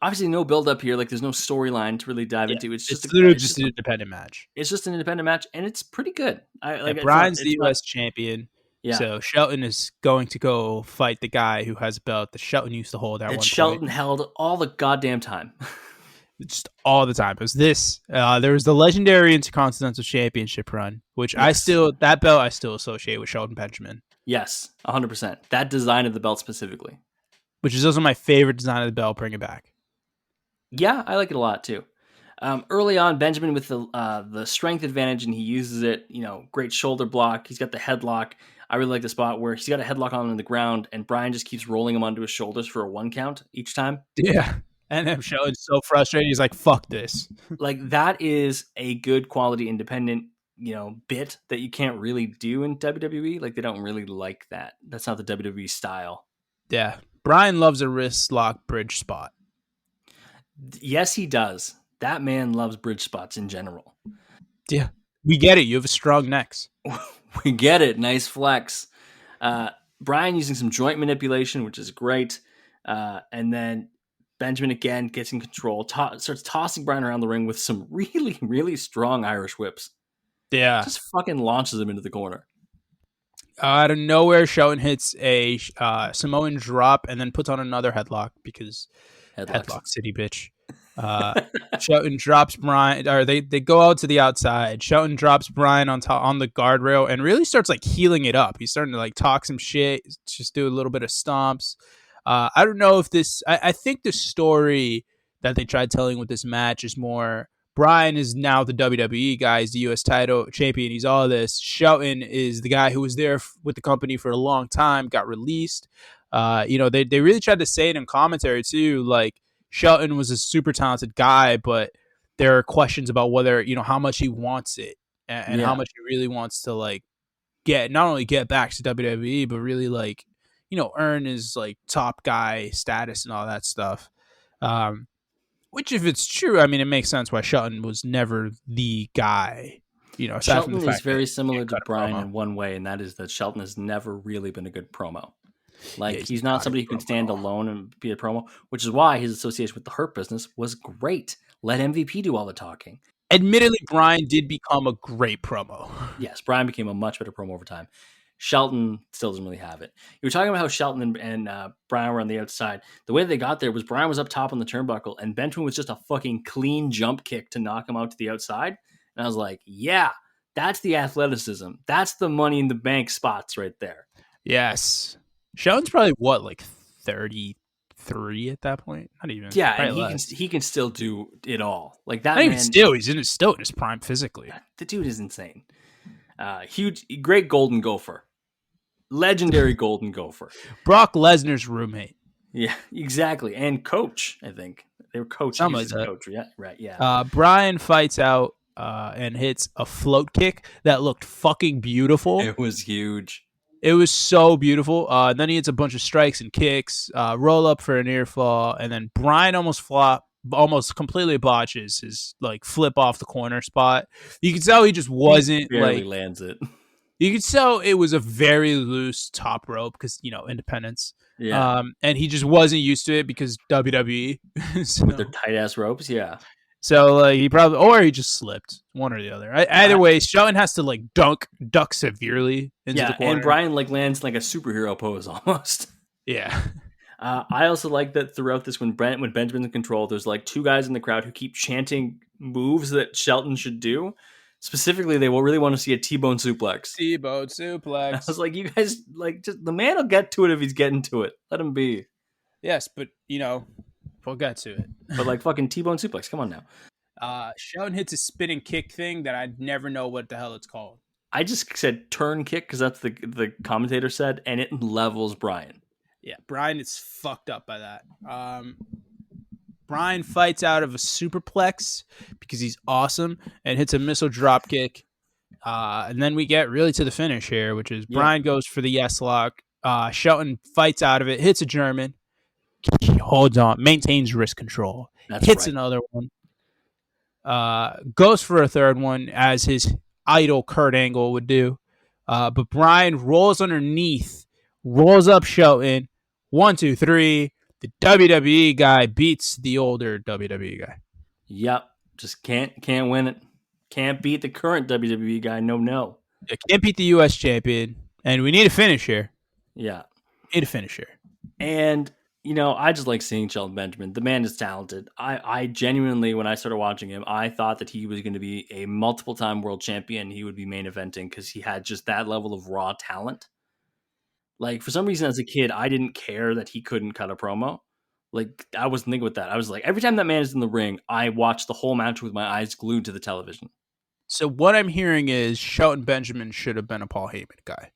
Obviously, no build up here. Like, there's no storyline to really dive into. It's literally just an independent match. It's just an independent match, and it's pretty good. Bryan's the U.S. champion. Yeah. So Shelton is going to go fight the guy who has a belt that Shelton used to hold at one point. Shelton held all the goddamn time. Just all the time. It was this. There was the legendary Intercontinental Championship run, which that belt I still associate with Shelton Benjamin. Yes, 100%. That design of the belt specifically. Which is also my favorite design of the belt. Bring it back. Yeah, I like it a lot too. Early on, Benjamin with the strength advantage, and he uses it. Great shoulder block. He's got the headlock. I really like the spot where he's got a headlock on the ground, and Bryan just keeps rolling him onto his shoulders for a 1 count each time. Yeah, and I'm Shelton's so frustrated. He's like, "Fuck this!" Like, that is a good quality independent, bit that you can't really do in WWE. Like, they don't really like that. That's not the WWE style. Yeah, Bryan loves a wrist lock bridge spot. Yes, he does. That man loves bridge spots in general. Yeah, we get it. You have a strong necks. We get it. Nice flex. Bryan using some joint manipulation, which is great. And then Benjamin again gets in control, starts tossing Bryan around the ring with some really, really strong Irish whips. Yeah. Just fucking launches him into the corner. Out of nowhere, Shelton hits a Samoan drop and then puts on another headlock because Headlock City, bitch. Shelton drops Bryan, or they go out to the outside. Shelton drops Bryan on the guardrail and really starts like healing it up. He's starting to like talk some shit, just do a little bit of stomps. I don't know if this. I think the story that they tried telling with this match is more Bryan is now the WWE guy, he's the U.S. title champion. He's all this. Shelton is the guy who was there with the company for a long time, got released. They really tried to say it in commentary too. Like, Shelton was a super talented guy, but there are questions about whether, how much he wants it and how much he really wants to like not only get back to WWE, but really like, earn his like top guy status and all that stuff. Which, if it's true, I mean, it makes sense why Shelton was never the guy. Shelton is very similar to Bryan in one way, and that is that Shelton has never really been a good promo. Like, he's not somebody who can stand alone and be a promo, which is why his association with the Hurt Business was great. Let MVP do all the talking. Admittedly, Bryan did become a great promo. Yes, Bryan became a much better promo over time. Shelton still doesn't really have it. You were talking about how Shelton and Bryan were on the outside. The way they got there was Bryan was up top on the turnbuckle, and Benjamin was just a fucking clean jump kick to knock him out to the outside. And I was like, yeah, that's the athleticism. That's the money in the bank spots right there. Yes. Shelton's probably like 33 at that point. Not even. Yeah, and he can still do it all. Like that. Not even still. He's still in his prime physically. The dude is insane. Huge, great golden gopher, legendary golden gopher. Brock Lesnar's roommate. Yeah, exactly, and coach. I think they were coach. Something like that. Coach. Yeah, right. Yeah. Bryan fights out and hits a float kick that looked fucking beautiful. It was huge. It was so beautiful. Then he hits a bunch of strikes and kicks, roll up for a near fall, and then Bryan almost completely botches his like flip off the corner spot. You could tell he just wasn't he barely lands it. You could tell it was a very loose top rope because independence. Yeah. And he just wasn't used to it because WWE with their tight ass ropes. Yeah. So he just slipped, one or the other. Either way, Shelton has to like duck severely into the corner. And Bryan like lands like a superhero pose almost. Yeah. I also like that throughout this, when Benjamin's in control, there's like two guys in the crowd who keep chanting moves that Shelton should do. Specifically, they will really want to see a T-bone suplex. T-bone suplex. I was like, you guys, like, just the man will get to it if he's getting to it. Let him be. Yes, but we'll get to it. But like fucking T-bone suplex. Come on now. Shelton hits a spinning kick thing that I'd never know what the hell it's called. I just said turn kick because that's the commentator said, and it levels Bryan. Yeah, Bryan is fucked up by that. Bryan fights out of a superplex because he's awesome and hits a missile drop kick. And then we get really to the finish here, which is Bryan goes for the yes lock. Shelton fights out of it, hits a German, holds on, maintains wrist control, hits another one, goes for a third one as his idol Kurt Angle would do. But Bryan rolls underneath, rolls up Shelton. 1, 2, 3. The WWE guy beats the older WWE guy. Yep. Just can't win it. Can't beat the current WWE guy. No. Yeah, can't beat the U.S. champion. And we need a finish here. Yeah. Need a finish here. And, I just like seeing Shelton Benjamin. The man is talented. I genuinely, when I started watching him, I thought that he was going to be a multiple-time world champion. He would be main eventing because he had just that level of raw talent. Like, for some reason, as a kid, I didn't care that he couldn't cut a promo. Like, I wasn't thinking with that. I was like, every time that man is in the ring, I watch the whole match with my eyes glued to the television. So what I'm hearing is Shelton Benjamin should have been a Paul Heyman guy.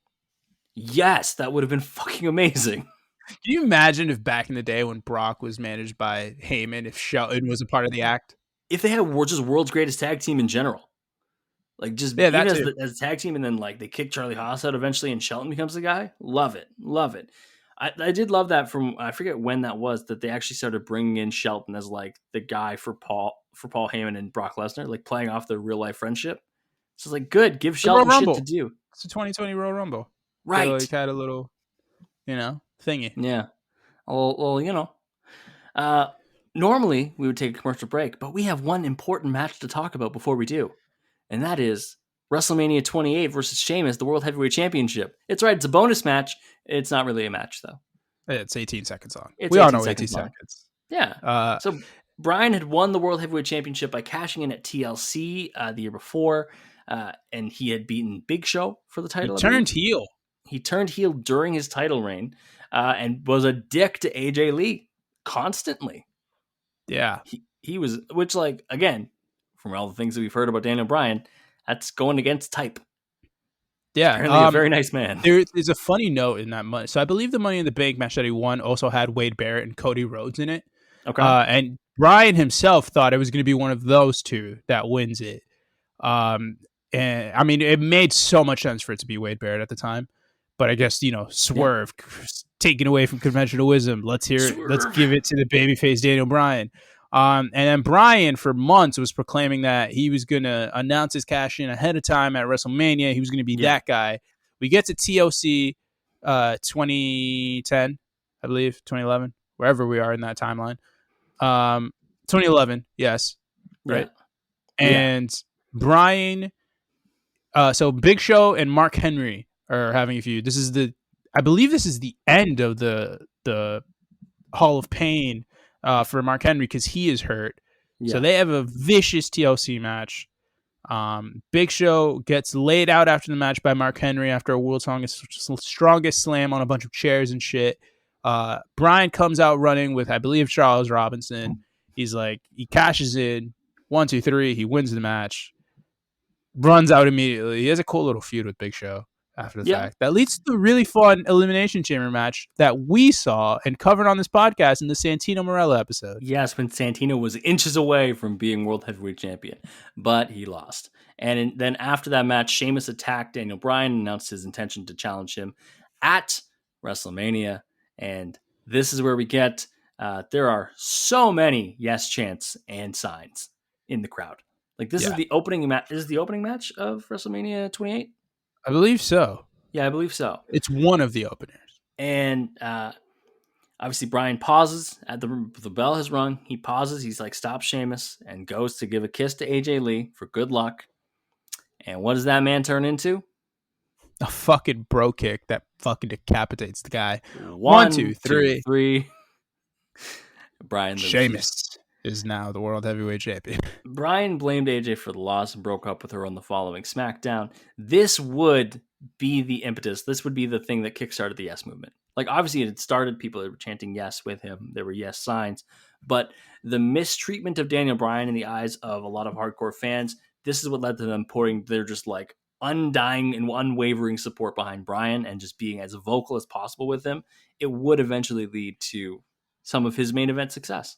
Yes, that would have been fucking amazing. Can you imagine if back in the day when Brock was managed by Heyman, if Shelton was a part of the act? If they had just world's greatest tag team in general. Like, just even as a tag team, and then like they kick Charlie Haas out eventually and Shelton becomes the guy. Love it. I did love that from, I forget when that was, that they actually started bringing in Shelton as like the guy for Paul Heyman and Brock Lesnar, like playing off their real life friendship. So it's like, good, give Shelton shit to do. It's the 2020 Royal Rumble. Right. So like had a little, thingy. Yeah. Well, normally we would take a commercial break, but we have one important match to talk about before we do. And that is WrestleMania 28 versus Sheamus, the World Heavyweight Championship. It's right. It's a bonus match. It's not really a match, though. It's 18 seconds long. We all know 18 seconds. Yeah. So Bryan had won the World Heavyweight Championship by cashing in at TLC the year before, and he had beaten Big Show for the title. He turned heel. He turned heel during his title reign and was a dick to AJ Lee constantly. Yeah. He was, which, like, again, from all the things that we've heard about Daniel Bryan, that's going against type. Yeah. Apparently a very nice man. There's a funny note in that money. So I believe the Money in the Bank match that he won also had Wade Barrett and Cody Rhodes in it. Okay. And Bryan himself thought it was going to be one of those two that wins it. And I mean, it made so much sense for it to be Wade Barrett at the time. But I guess, Swerve, taken away from conventional wisdom. Let's hear it. Let's give it to the babyface Daniel Bryan. And then Bryan, for months, was proclaiming that he was going to announce his cash in ahead of time at WrestleMania. He was going to be that guy. We get to TOC 2010, I believe, 2011, wherever we are in that timeline. 2011, yes. Right. Yeah. And Bryan, so Big Show and Mark Henry are having a feud. I believe this is the end of the Hall of Pain for Mark Henry because he is hurt. Yeah. So they have a vicious TLC match. Big Show gets laid out after the match by Mark Henry after a world's strongest slam on a bunch of chairs and shit. Bryan comes out running with, I believe, Charles Robinson. He's like, he cashes in 1, 2, 3. He wins the match. Runs out immediately. He has a cool little feud with Big Show after the fact. That leads to the really fun Elimination Chamber match that we saw and covered on this podcast in the Santino Marella episode. Yes, when Santino was inches away from being World Heavyweight Champion, but he lost. And then after that match, Sheamus attacked Daniel Bryan and announced his intention to challenge him at WrestleMania. And this is where we get, there are so many yes chants and signs in the crowd. Like, this is the opening match. This is the opening match of WrestleMania 28? I believe so. Yeah, I believe so. It's one of the openers. And obviously Bryan pauses. The bell has rung. He pauses. He's like, stop Sheamus, and goes to give a kiss to AJ Lee for good luck. And what does that man turn into? A fucking bro kick that fucking decapitates the guy. 1, 2, 3. Bryan Sheamus. is now the World Heavyweight Champion. Bryan blamed AJ for the loss and broke up with her on the following SmackDown. This would be the impetus. This would be the thing that kickstarted the Yes movement. Like, obviously, it had started. People were chanting yes with him. There were yes signs. But the mistreatment of Daniel Bryan in the eyes of a lot of hardcore fans, this is what led to them pouring their just like undying and unwavering support behind Bryan and just being as vocal as possible with him. It would eventually lead to some of his main event success.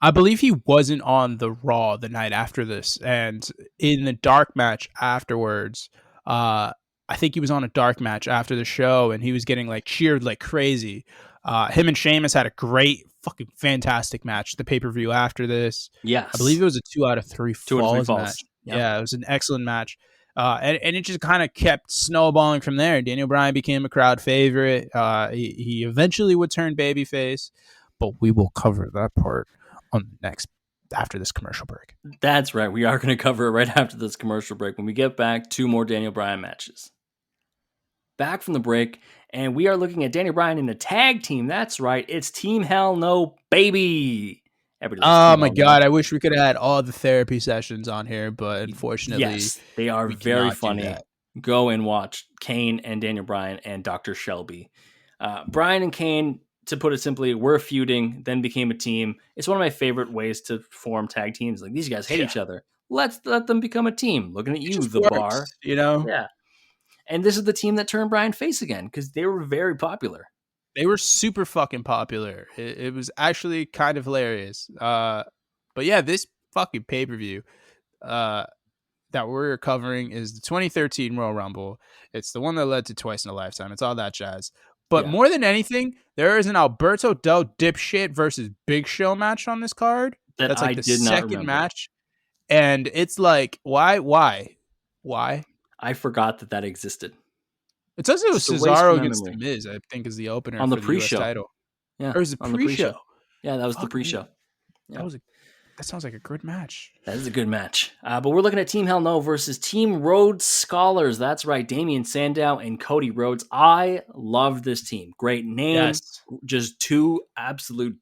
I believe he wasn't on the Raw the night after this, and in the dark match afterwards, I think he was on a dark match after the show, and he was getting like cheered like crazy. Him and Sheamus had a great, fucking fantastic match. The pay-per-view after this, Yes, I believe it was a 2 out of 3 falls match. Yep. Yeah, it was an excellent match. And it just kind of kept snowballing from there. Daniel Bryan became a crowd favorite. He eventually would turn babyface, but we will cover that part on next after this commercial break. That's right. We are going to cover it right after this commercial break when we get back. 2 more Daniel Bryan matches. Back from the break, and we are looking at Daniel Bryan in a tag team. That's right. It's Team Hell No, baby. Oh my God. I wish we could have had all the therapy sessions on here, but unfortunately, yes, they are very funny. Go and watch Kane and Daniel Bryan and Dr. Shelby. Bryan and Kane, to put it simply, were feuding, then became a team. It's one of my favorite ways to form tag teams. Like, these guys hate each other. Let's let them become a team. Looking at you, the bar. You know? Yeah. And this is the team that turned Bryan face again because they were very popular. They were super fucking popular. It was actually kind of hilarious. But yeah, this fucking pay-per-view that we're covering is the 2013 Royal Rumble. It's the one that led to Twice in a Lifetime. It's all that jazz. But more than anything, there is an Alberto Del Dipshit versus Big Show match on this card. That's like the second match. And it's like, why? I forgot that existed. It's also Cesaro against The Miz, I think, is the opener on the for pre-show the US title. Yeah, or is it pre-show? Yeah, that was the pre-show. Yeah. That sounds like a good match. That is a good match. But we're looking at Team Hell No versus Team Rhodes Scholars. That's right, Damian Sandow and Cody Rhodes. I love this team. Great name. Yes. Just 2 absolute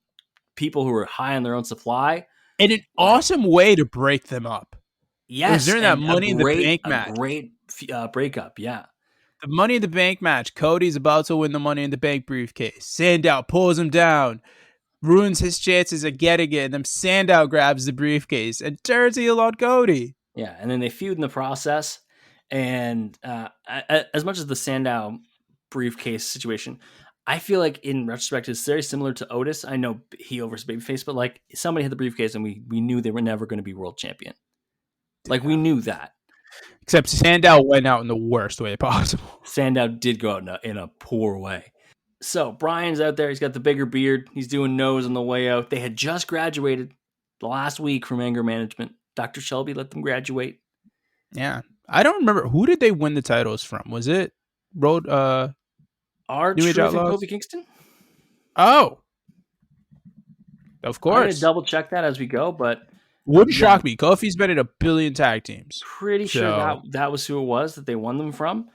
people who are high on their own supply. And an awesome way to break them up. Yes. During that Money in the Bank match. Great breakup, yeah. The Money in the Bank match. Cody's about to win the Money in the Bank briefcase. Sandow pulls him down, ruins his chances of getting it, and then Sandow grabs the briefcase and turns heel on Cody. Yeah, and then they feud in the process. And as much as the Sandow briefcase situation, I feel like in retrospect it's very similar to Otis. I know heel versus babyface, but like somebody had the briefcase and we knew they were never going to be world champion. Like we knew that. Except Sandow went out in the worst way possible. Sandow did go out in a poor way. So Bryan's out there. He's got the bigger beard. He's doing nose on the way out. They had just graduated the last week from anger management. Dr. Shelby let them graduate. Yeah. I don't remember. Who did they win the titles from? Was it Road? R-Truth and Kofi Kingston? Oh. Of course. I'm going to double check that as we go, but wouldn't shock me. Kofi's been in a billion tag teams. Pretty sure that was who it was that they won them from.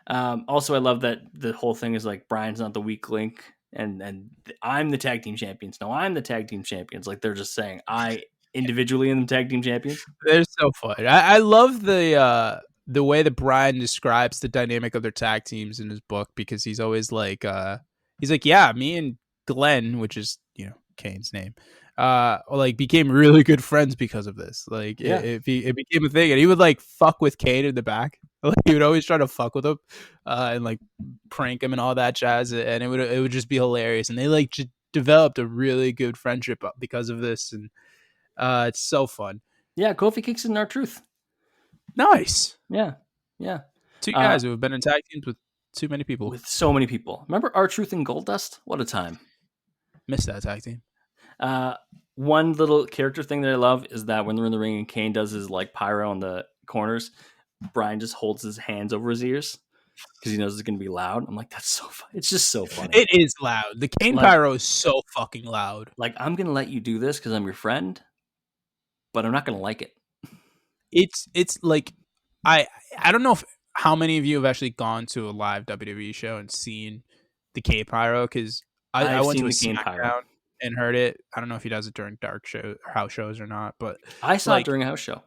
Also, I love that the whole thing is like Bryan's not the weak link, and I'm the tag team champions. No, I'm the tag team champions. Like they're just saying I individually am the tag team champions. They're so fun. I love the way that Bryan describes the dynamic of their tag teams in his book because he's always like, yeah, me and Glenn, which is Kane's name. Became really good friends because of this. Like, it became a thing, and he would like fuck with Kane in the back. Like, he would always try to fuck with him, and like prank him and all that jazz. And it would just be hilarious. And they like just developed a really good friendship because of this, and it's so fun. Yeah, Kofi Kingston and R-Truth. Nice. Yeah. 2 guys who have been in tag teams with too many people. With so many people. Remember R-Truth and Goldust? What a time. Missed that tag team. One little character thing that I love is that when they're in the ring and Kane does his like pyro on the corners, Bryan just holds his hands over his ears because he knows it's going to be loud. I'm like, that's so fun. It's just so funny. It is loud. The Kane pyro is so fucking loud. Like, I'm going to let you do this because I'm your friend, but I'm not going to like it. It's like, I don't know how many of you have actually gone to a live WWE show and seen the Kane pyro because I went to a SmackDown. and heard it. I don't know if he does it during dark show or house shows or not, but I saw it like, during a house show.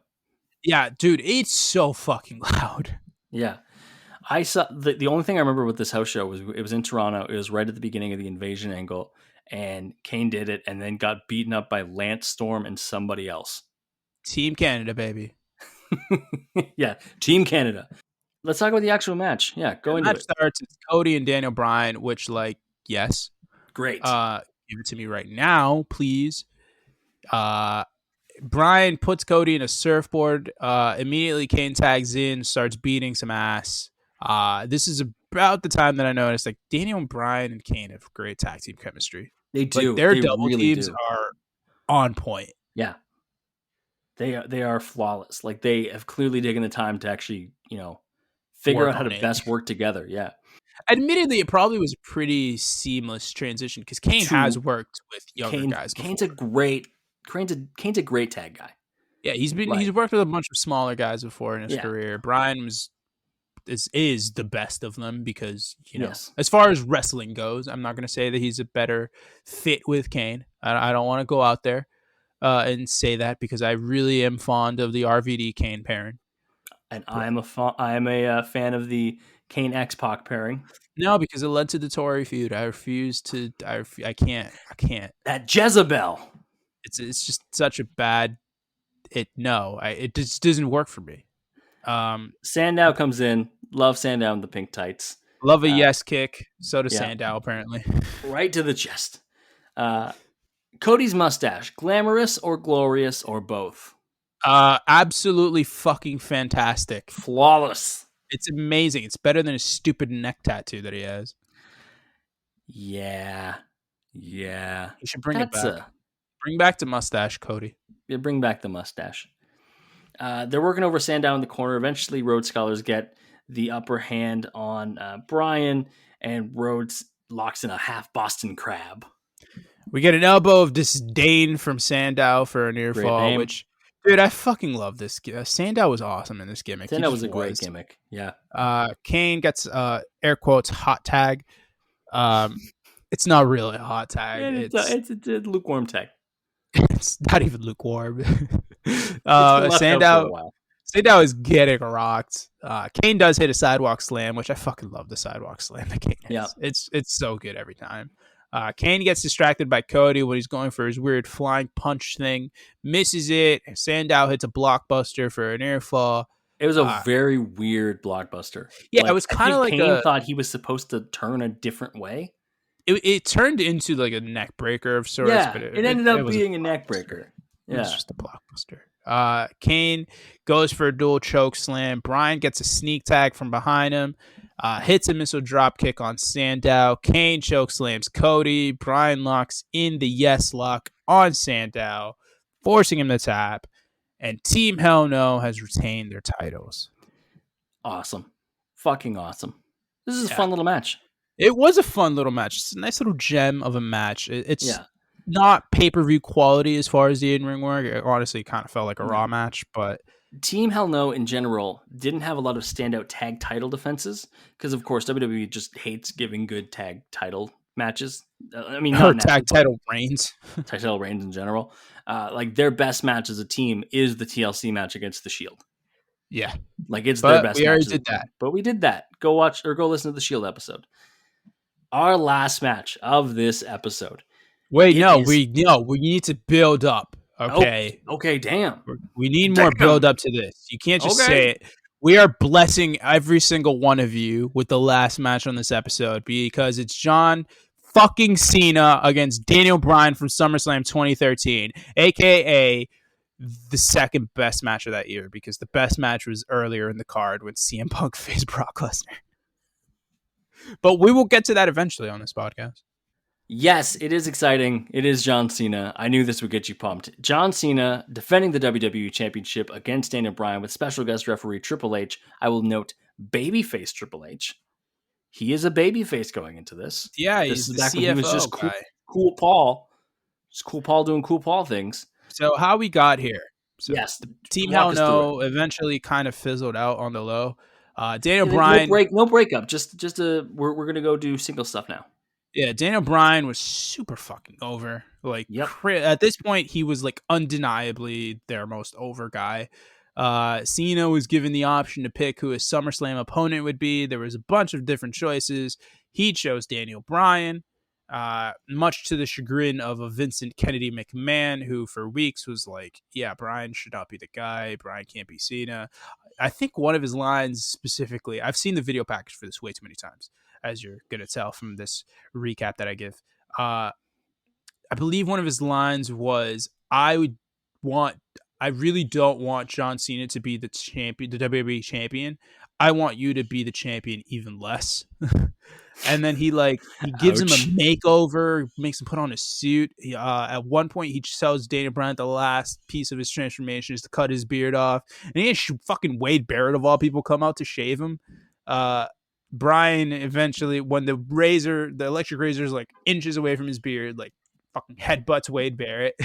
yeah, dude, it's so fucking loud. Yeah. I saw the only thing I remember with this house show was it was in Toronto. It was right at the beginning of the invasion angle, and Kane did it and then got beaten up by Lance Storm and somebody else. Team Canada, baby. Yeah, Team Canada. Let's talk about the actual match. Yeah, go into it. Starts. It's Cody and Daniel Bryan, which, like, yes, great. Give it to me right now, please. Bryan puts Cody in a surfboard. Immediately, Kane tags in, starts beating some ass. This is about the time that I noticed, like, Daniel and Bryan and Kane have great tag team chemistry. They do. Like, their they double really teams do. are on point. Yeah. They are flawless. Like, they have clearly taken the time to actually, figure out how to best work together. Yeah. Admittedly, it probably was a pretty seamless transition because Kane has worked with younger guys before. Kane's a great tag guy. Yeah, he's worked with a bunch of smaller guys before in his career. Bryan is the best of them because, as far as wrestling goes, I'm not going to say that he's a better fit with Kane. I don't want to go out there and say that because I really am fond of the RVD Kane pairing. And I am a fan of the Kane X-Pac pairing. No, because it led to the Tory feud. I refuse to. I can't. That Jezebel. It's just such a bad. It just doesn't work for me. Sandow comes in. Love Sandow in the pink tights. Love a yes kick. So does Sandow, apparently. Right to the chest. Cody's mustache, glamorous or glorious or both? Absolutely fucking fantastic. Flawless. It's amazing. It's better than his stupid neck tattoo that he has. Yeah. You should bring it back. Bring back the mustache, Cody. Yeah, bring back the mustache. They're working over Sandow in the corner. Eventually, Rhodes Scholars get the upper hand on Bryan, and Rhodes locks in a half Boston Crab. We get an elbow of disdain from Sandow for a near fall, which, dude, I fucking love this. Sandow was awesome in this gimmick. Sandow was a great gimmick. Yeah. Kane gets air quotes hot tag. It's not really a hot tag. It's a lukewarm tag. It's not even lukewarm. Sandow is getting rocked. Kane does hit a sidewalk slam, which I fucking love the sidewalk slam that Kane hits. Yeah. It's so good every time. Kane gets distracted by Cody when he's going for his weird flying punch thing, misses it. Sandow hits a blockbuster for an air fall. It was a very weird blockbuster. Yeah, it was kind of like Kane thought he was supposed to turn a different way. It turned into like a neck breaker of sorts. Yeah, but it ended up being a neck breaker. Yeah, it's just a blockbuster. Kane goes for a dual choke slam. Bryan gets a sneak tag from behind him. Hits a missile drop kick on Sandow. Kane choke slams Cody. Bryan locks in the yes lock on Sandow, forcing him to tap. And Team Hell No has retained their titles. Awesome. Fucking awesome. This is a fun little match. It was a fun little match. It's a nice little gem of a match. It's not pay-per-view quality as far as the in-ring work. It honestly kind of felt like a Raw match, but Team Hell No in general didn't have a lot of standout tag title defenses because, of course, WWE just hates giving good tag title matches. I mean, not tag title reigns. Tag title reigns in general. Like, their best match as a team is the TLC match against the Shield. Yeah. Like, it's their best match. We already did that. But we did that. Go watch or go listen to the Shield episode. Our last match of this episode. Wait, we need to build up. Okay. Okay, damn. We need more build up to this. You can't just say it. We are blessing every single one of you with the last match on this episode because it's John fucking Cena against Daniel Bryan from SummerSlam 2013, aka the second best match of that year because the best match was earlier in the card when CM Punk faced Brock Lesnar. But we will get to that eventually on this podcast. Yes, it is exciting. It is John Cena. I knew this would get you pumped. John Cena defending the WWE Championship against Daniel Bryan with special guest referee Triple H. I will note babyface Triple H. He is a babyface going into this. Yeah, this he's the CFO he was just guy. Cool Paul. Just Cool Paul doing Cool Paul things. So how we got here. So yes. Team Hell No eventually kind of fizzled out on the low. Daniel Bryan. No breakup. Just we're gonna go do single stuff now. Yeah, Daniel Bryan was super fucking over. Like Yep. at this point, he was like undeniably their most over guy. Cena was given the option to pick who his SummerSlam opponent would be. There was a bunch of different choices. He chose Daniel Bryan, much to the chagrin of a Vincent Kennedy McMahon, who for weeks was like, "Yeah, Bryan should not be the guy. Bryan can't be Cena." I think one of his lines specifically, I've seen the video package for this way too many times, as you're gonna tell from this recap that I give. I believe one of his lines was, I really don't want John Cena to be the champion, the WWE champion. I want you to be the champion even less." And then he gives him a Ouch. makeover, makes him put on a suit. At one point, he tells Daniel Bryan the last piece of his transformation is to cut his beard off, and he has fucking Wade Barrett of all people come out to shave him. Bryan eventually, when the electric razor is like inches away from his beard, like fucking headbutts Wade Barrett,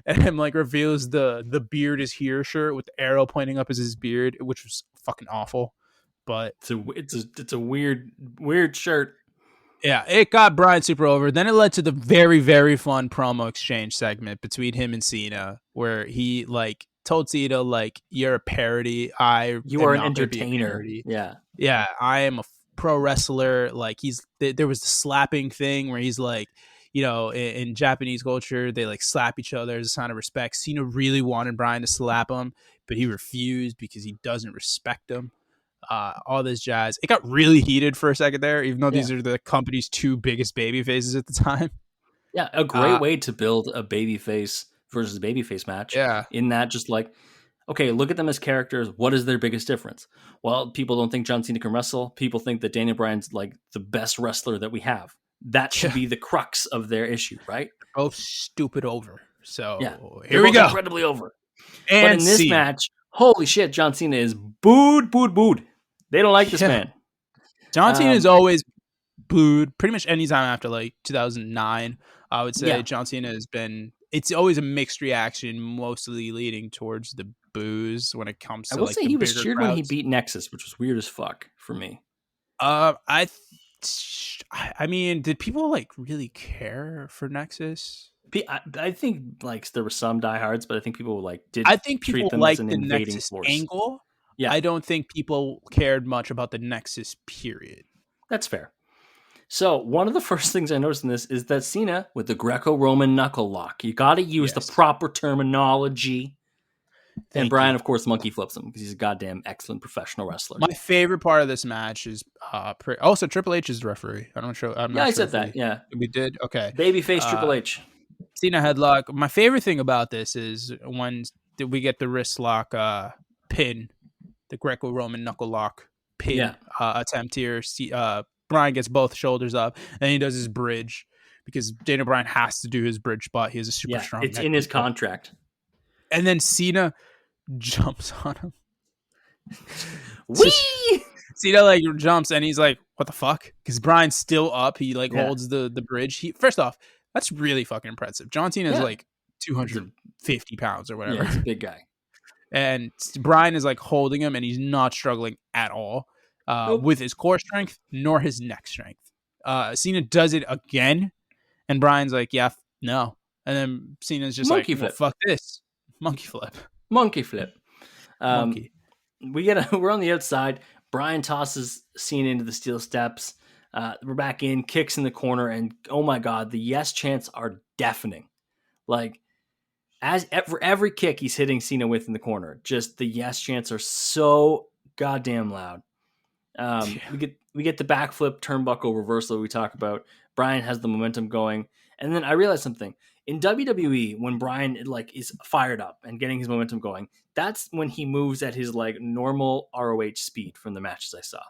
and him like reveals the beard is here shirt with the arrow pointing up as his beard, which was fucking awful. But it's a weird shirt. yeah, it got Bryan super over. Then it led to the very, very fun promo exchange segment between him and Cena, where he like told Cena like, "You're a parody. You are an entertainer." Yeah, I am a pro wrestler. Like there was the slapping thing where he's like, you know, in Japanese culture, they like slap each other as a sign of respect. Cena really wanted Bryan to slap him, but he refused because he doesn't respect him. All this jazz. It got really heated for a second there, even though these are the company's two biggest baby faces at the time. Yeah, a great way to build a babyface versus babyface match. Yeah. In that, just like, okay, look at them as characters. What is their biggest difference? Well, people don't think John Cena can wrestle. People think that Daniel Bryan's like the best wrestler that we have. That should be the crux of their issue, right? Both stupid over. So yeah, here we go. Incredibly over. And but in this match, holy shit, John Cena is booed. They don't like this man. John Cena is always booed pretty much anytime after like 2009. I would say John Cena has been, it's always a mixed reaction, mostly leading towards the boos when it comes to I will say he was cheered when he beat Nexus, which was weird as fuck for me. I mean, did people like really care for Nexus? I think like there were some diehards, but I think people like did. I think people treat them liked as an the invading Nexus force. angle. Yeah, I don't think people cared much about the Nexus period. That's fair. So one of the first things I noticed in this is that Cena with the Greco-Roman knuckle lock. You got to use the proper terminology. And Bryan, of course, monkey flips him because he's a goddamn excellent professional wrestler. My favorite part of this match is also Triple H is the referee. I'm not sure. I said that. Yeah, we did. Okay, babyface Triple H. Cena headlock. My favorite thing about this is when we get the wrist lock pin, the Greco-Roman knuckle lock pin attempt here. Bryan gets both shoulders up, and he does his bridge because Daniel Bryan has to do his bridge spot. He has a super strong. It's in his contract. And then Cena jumps on him. Whee! Cena like jumps and he's like, "What the fuck?" Because Bryan's still up. He like holds the bridge. First off, that's really fucking impressive. John Cena is like 250 pounds or whatever. Yeah, he's a big guy. And Bryan is like holding him, and he's not struggling at all with his core strength nor his neck strength. Cena does it again, and Bryan's like, "Yeah, no." And then Cena's just monkey like, flip. "Well, fuck this, monkey flip." Monkey. We're on the outside. Bryan tosses Cena into the steel steps. We're back in, kicks in the corner, and oh my god, the yes chants are deafening. Like for every kick he's hitting Cena with in the corner, just the yes chants are so goddamn loud. We get the backflip turnbuckle reversal we talk about. Bryan has the momentum going, and then I realized something. In WWE, when Bryan like is fired up and getting his momentum going, that's when he moves at his like normal ROH speed from the matches I saw.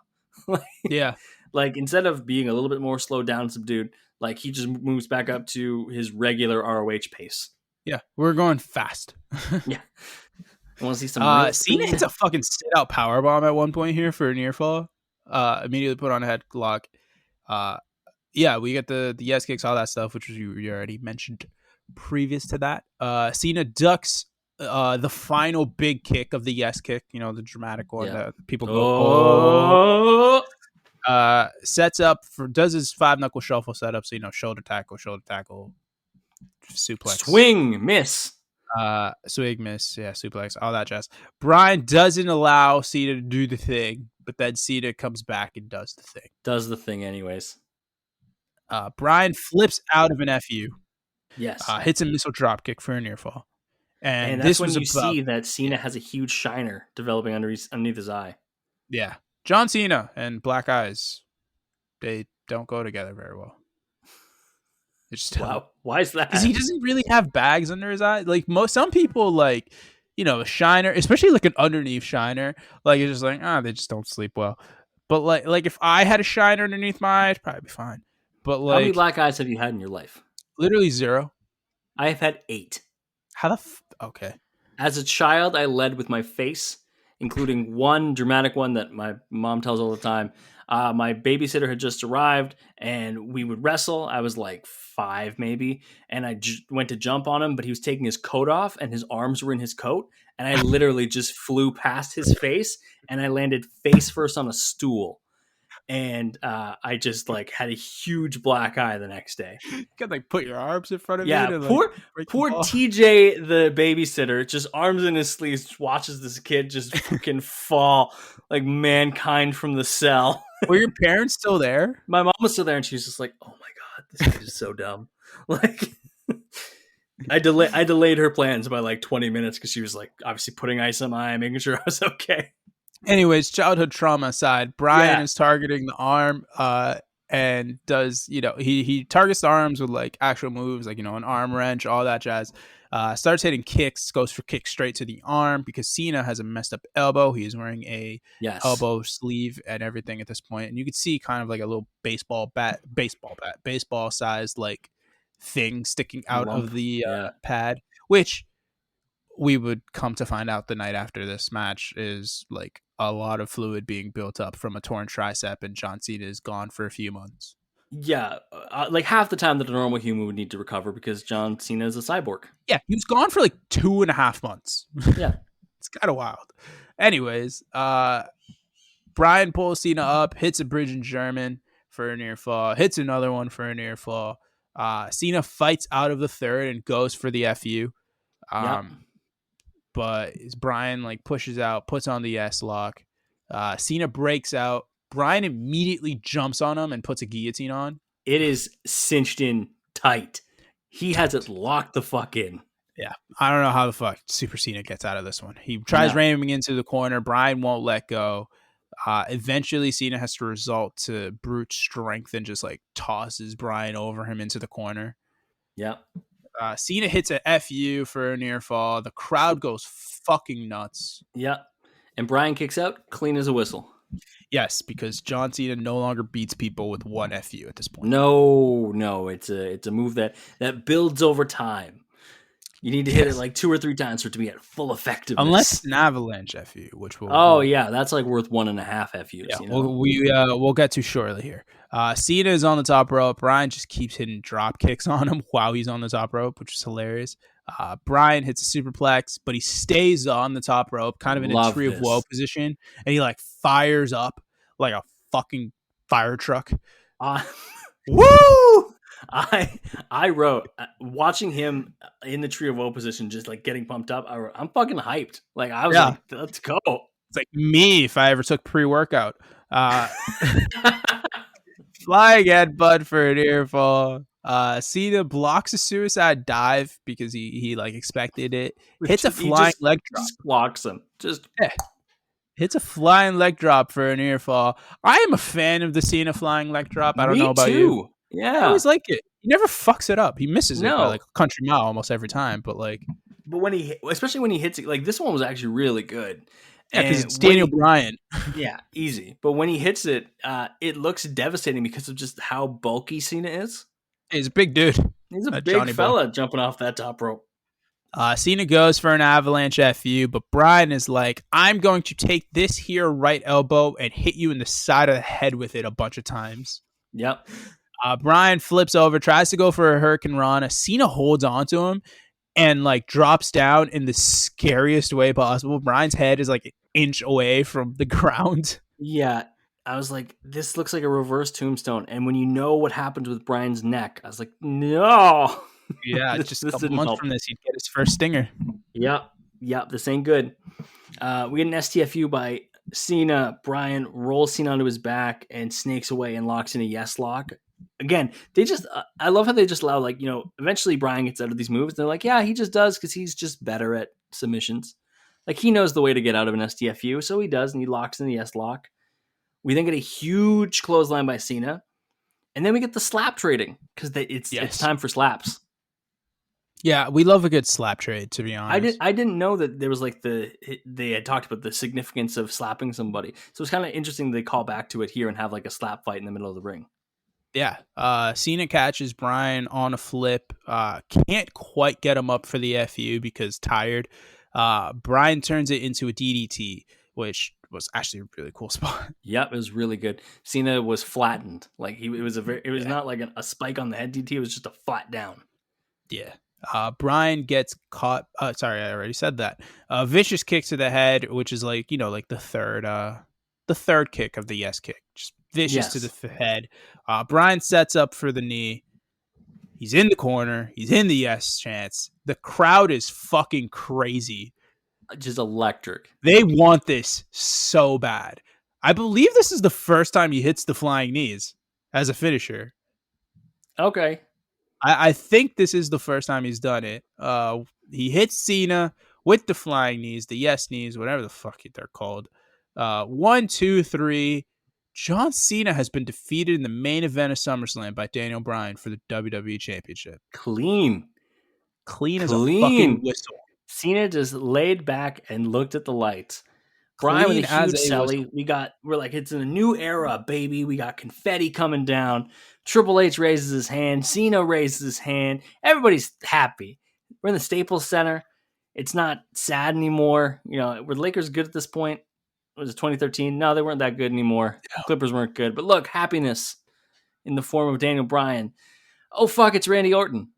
Like instead of being a little bit more slowed down, subdued, like he just moves back up to his regular ROH pace. Yeah, we're going fast. Yeah, I want to see some. Cena hits a fucking sit out powerbomb at one point here for a near fall. Immediately put on a headlock. Yeah, we get the yes kicks, all that stuff, which you already mentioned previous to that. Cena ducks the final big kick of the yes kick, you know, the dramatic one that people go, oh. Sets up does his 5-knuckle shuffle setup. So, shoulder tackle, suplex. Swing, miss. Swing, miss, suplex, all that jazz. Bryan doesn't allow Cena to do the thing, but then Cena comes back and does the thing. Does the thing anyways. Bryan flips out of an FU. Yes. Hits a missile drop kick for a near fall. And that's when you see that Cena has a huge shiner developing underneath his eye. Yeah. John Cena and black eyes, they don't go together very well. Wow. Why is that? Because he doesn't really have bags under his eyes. Like some people, like, a shiner, especially like an underneath shiner, like it's just like, they just don't sleep well. But like if I had a shiner underneath my eyes, probably be fine. But like, how many black eyes have you had in your life? Literally 0. I have had 8. How the okay. As a child, I led with my face, including one dramatic one that my mom tells all the time. My babysitter had just arrived, and we would wrestle. I was like 5 maybe, and I went to jump on him, but he was taking his coat off, and his arms were in his coat, and I literally just flew past his face, and I landed face first on a stool. And I just like had a huge black eye the next day. You could like put your arms in front of you. Yeah, poor TJ, the babysitter, just arms in his sleeves, watches this kid just fucking fall like mankind from the cell. Were your parents still there? My mom was still there, and she was just like, "Oh my god, this kid is so dumb." Like, I delayed her plans by like 20 minutes because she was like obviously putting ice on my eye, making sure I was okay. Anyways, childhood trauma aside, Bryan is targeting the arm and does, he targets the arms with like actual moves, like, an arm wrench, all that jazz. Starts hitting kicks, goes for kicks straight to the arm because Cena has a messed up elbow. He is wearing a elbow sleeve and everything at this point. And you could see kind of like a little baseball sized like thing sticking out of the pad, which we would come to find out the night after this match is like a lot of fluid being built up from a torn tricep, and John Cena is gone for a few months. Yeah, like half the time that a normal human would need to recover because John Cena is a cyborg. Yeah, he was gone for like 2.5 months. Yeah. It's kind of wild. Anyways, Bryan pulls Cena up, hits a bridge in German for a near fall, hits another one for a near fall. Cena fights out of the third and goes for the FU. But Bryan like pushes out, puts on the S-lock. Cena breaks out. Bryan immediately jumps on him and puts a guillotine on. It is cinched in tight. He has it locked the fuck in. Yeah. I don't know how the fuck Super Cena gets out of this one. He tries ramming into the corner. Bryan won't let go. Eventually, Cena has to resort to brute strength and just like tosses Bryan over him into the corner. Yeah. Cena hits a FU for a near fall. The crowd goes fucking nuts. Yeah. And Bryan kicks out clean as a whistle. Yes, because John Cena no longer beats people with one FU at this point. No, it's a move that builds over time. You need to hit it like 2 or 3 times for it to be at full effectiveness. Unless it's an avalanche FU, which will. Oh yeah, that's like worth 1.5 FUs. Yeah, we'll get to shortly here. Cena is on the top rope. Bryan just keeps hitting drop kicks on him while he's on the top rope, which is hilarious. Bryan hits a superplex, but he stays on the top rope, kind of in a tree of woe position, and he like fires up like a fucking fire truck. Woo! I wrote watching him in the tree of woe position, just like getting pumped up. I'm fucking hyped. Like I was like, let's go. It's like me if I ever took pre-workout. Flying headbutt for an ear fall. Cena blocks a suicide dive because he like expected it. Hits a flying leg drop. Blocks him. Hits a flying leg drop for an ear fall. I am a fan of the Cena flying leg drop. I don't know about you. Yeah, I always like it. He never fucks it up. He misses it by like a country mile almost every time. But when especially when he hits it, like this one was actually really good. Yeah, because it's Daniel Bryan. Yeah, easy. But when he hits it, it looks devastating because of just how bulky Cena is. He's a big dude. He's a big fella jumping off that top rope. Cena goes for an avalanche FU, but Bryan is like, I'm going to take this here right elbow and hit you in the side of the head with it a bunch of times. Yep. Bryan flips over, tries to go for a Hurricane Rana. Cena holds on to him and like drops down in the scariest way possible. Bryan's head is like an inch away from the ground. Yeah. I was like, this looks like a reverse tombstone. And when you know what happened with Bryan's neck, I was like, no, Yeah, just a this couple didn't months help. from this, he'd get his first stinger. Yep, this ain't good. We get an STFU by Cena. Bryan rolls Cena onto his back and snakes away and locks in a yes lock. Again, they just, I love how they just allow, like, eventually Bryan gets out of these moves. They're like, yeah, he just does because he's just better at submissions. Like, he knows the way to get out of an STFU, so he does, and he locks in the yes lock. We then get a huge clothesline by Cena, and then we get the slap trading because it's time for slaps. Yeah, we love a good slap trade, to be honest. I didn't know that there was like they had talked about the significance of slapping somebody, so it's kind of interesting they call back to it here and have like a slap fight in the middle of the ring. Yeah, Cena catches Bryan on a flip. Can't quite get him up for the FU because tired. Bryan turns it into a DDT, which was actually a really cool spot. Yep, it was really good. Cena was flattened, like it was not like a spike on the head DDT. It was just a flat down. Yeah. Bryan gets caught. Sorry, I already said that. Vicious kick to the head, which is like the third kick of the yes kick. Just vicious to the head. Bryan sets up for the knee. He's in the corner. He's in the yes chance. The crowd is fucking crazy. Just electric. They want this so bad. I believe this is the first time he hits the flying knees as a finisher. Okay. I think this is the first time he's done it. He hits Cena with the flying knees, the yes knees, whatever the fuck they're called. 1, 2, 3. John Cena has been defeated in the main event of SummerSlam by Daniel Bryan for the WWE Championship. Clean as a fucking whistle. Cena just laid back and looked at the lights. Bryan with a huge celly. We're like, it's in a new era, baby. We got confetti coming down. Triple H raises his hand. Cena raises his hand. Everybody's happy. We're in the Staples Center. It's not sad anymore. Were the Lakers good at this point? Was it 2013? No, they weren't that good anymore. Yeah. Clippers weren't good. But look, happiness in the form of Daniel Bryan. Oh, fuck, it's Randy Orton.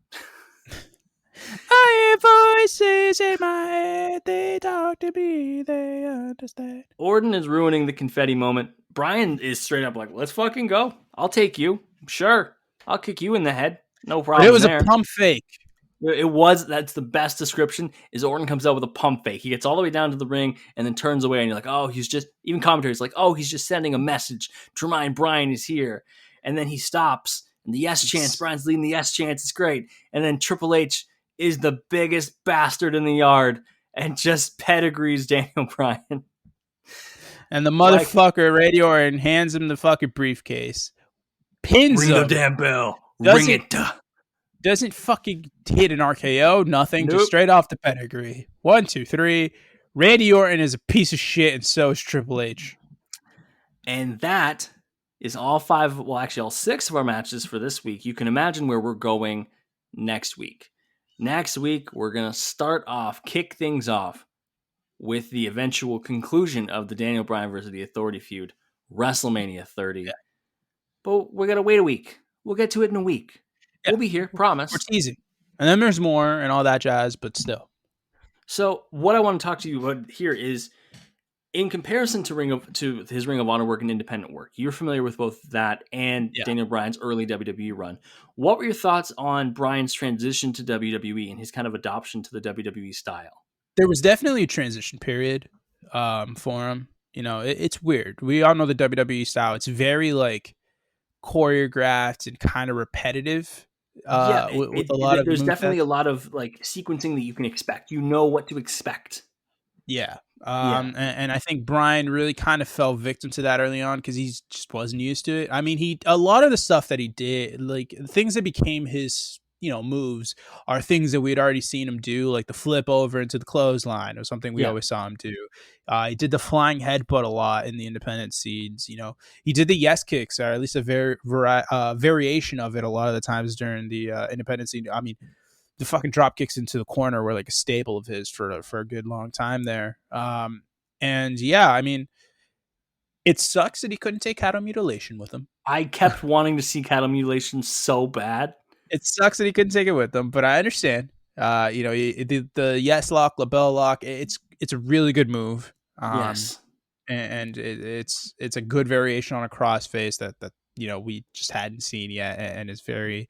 I hear voices in my head. They talk to me. They understand. Orton is ruining the confetti moment. Bryan is straight up like, let's fucking go. I'll take you. Sure. I'll kick you in the head. No problem. It was a pump fake. That's the best description, is Orton comes out with a pump fake. He gets all the way down to the ring and then turns away, and you're like, oh, even commentary's like, oh, he's just sending a message to remind Bryan is here. And then he stops, and the yes chance, Bryan's leading the yes chance, it's great. And then Triple H is the biggest bastard in the yard and just pedigrees Daniel Bryan. And the motherfucker, Randy Orton, hands him the fucking briefcase. Pins him. Ring the damn bell. Ring it. Doesn't fucking hit an RKO, nothing, Just straight off the pedigree. 1, 2, 3. Randy Orton is a piece of shit, and so is Triple H. And that is all 6 of our matches for this week. You can imagine where we're going next week. Next week, we're going to kick things off with the eventual conclusion of the Daniel Bryan versus the Authority feud, WrestleMania 30. Yeah. But we're going to wait a week. We'll get to it in a week. Yeah. We'll be here, promise. We're teasing. And then there's more and all that jazz, but still. So what I want to talk to you about here is, in comparison to his Ring of Honor work and independent work, you're familiar with both that and Daniel Bryan's early WWE run. What were your thoughts on Bryan's transition to WWE and his kind of adoption to the WWE style? There was definitely a transition period for him. It's weird. We all know the WWE style. It's very like choreographed and kind of repetitive. With a lot of there's definitely a lot of like sequencing that you can expect. You know what to expect. Yeah. And I think Bryan really kind of fell victim to that early on because he just wasn't used to it. I mean, a lot of the stuff that he did, like things that became his, moves are things that we had already seen him do, like the flip over into the clothesline or something we always saw him do. He did the flying headbutt a lot in the independent scenes. He did the yes kicks, or at least a variation of it a lot of the times during the independent scene. I mean, the fucking drop kicks into the corner were like a staple of his for a good long time there. And yeah, I mean, it sucks that he couldn't take cattle mutilation with him. I kept wanting to see cattle mutilation so bad. It sucks that he couldn't take it with him, but I understand. The yes lock, label lock, it's a really good move. Yes. and it's a good variation on a crossface that we just hadn't seen yet, and it's very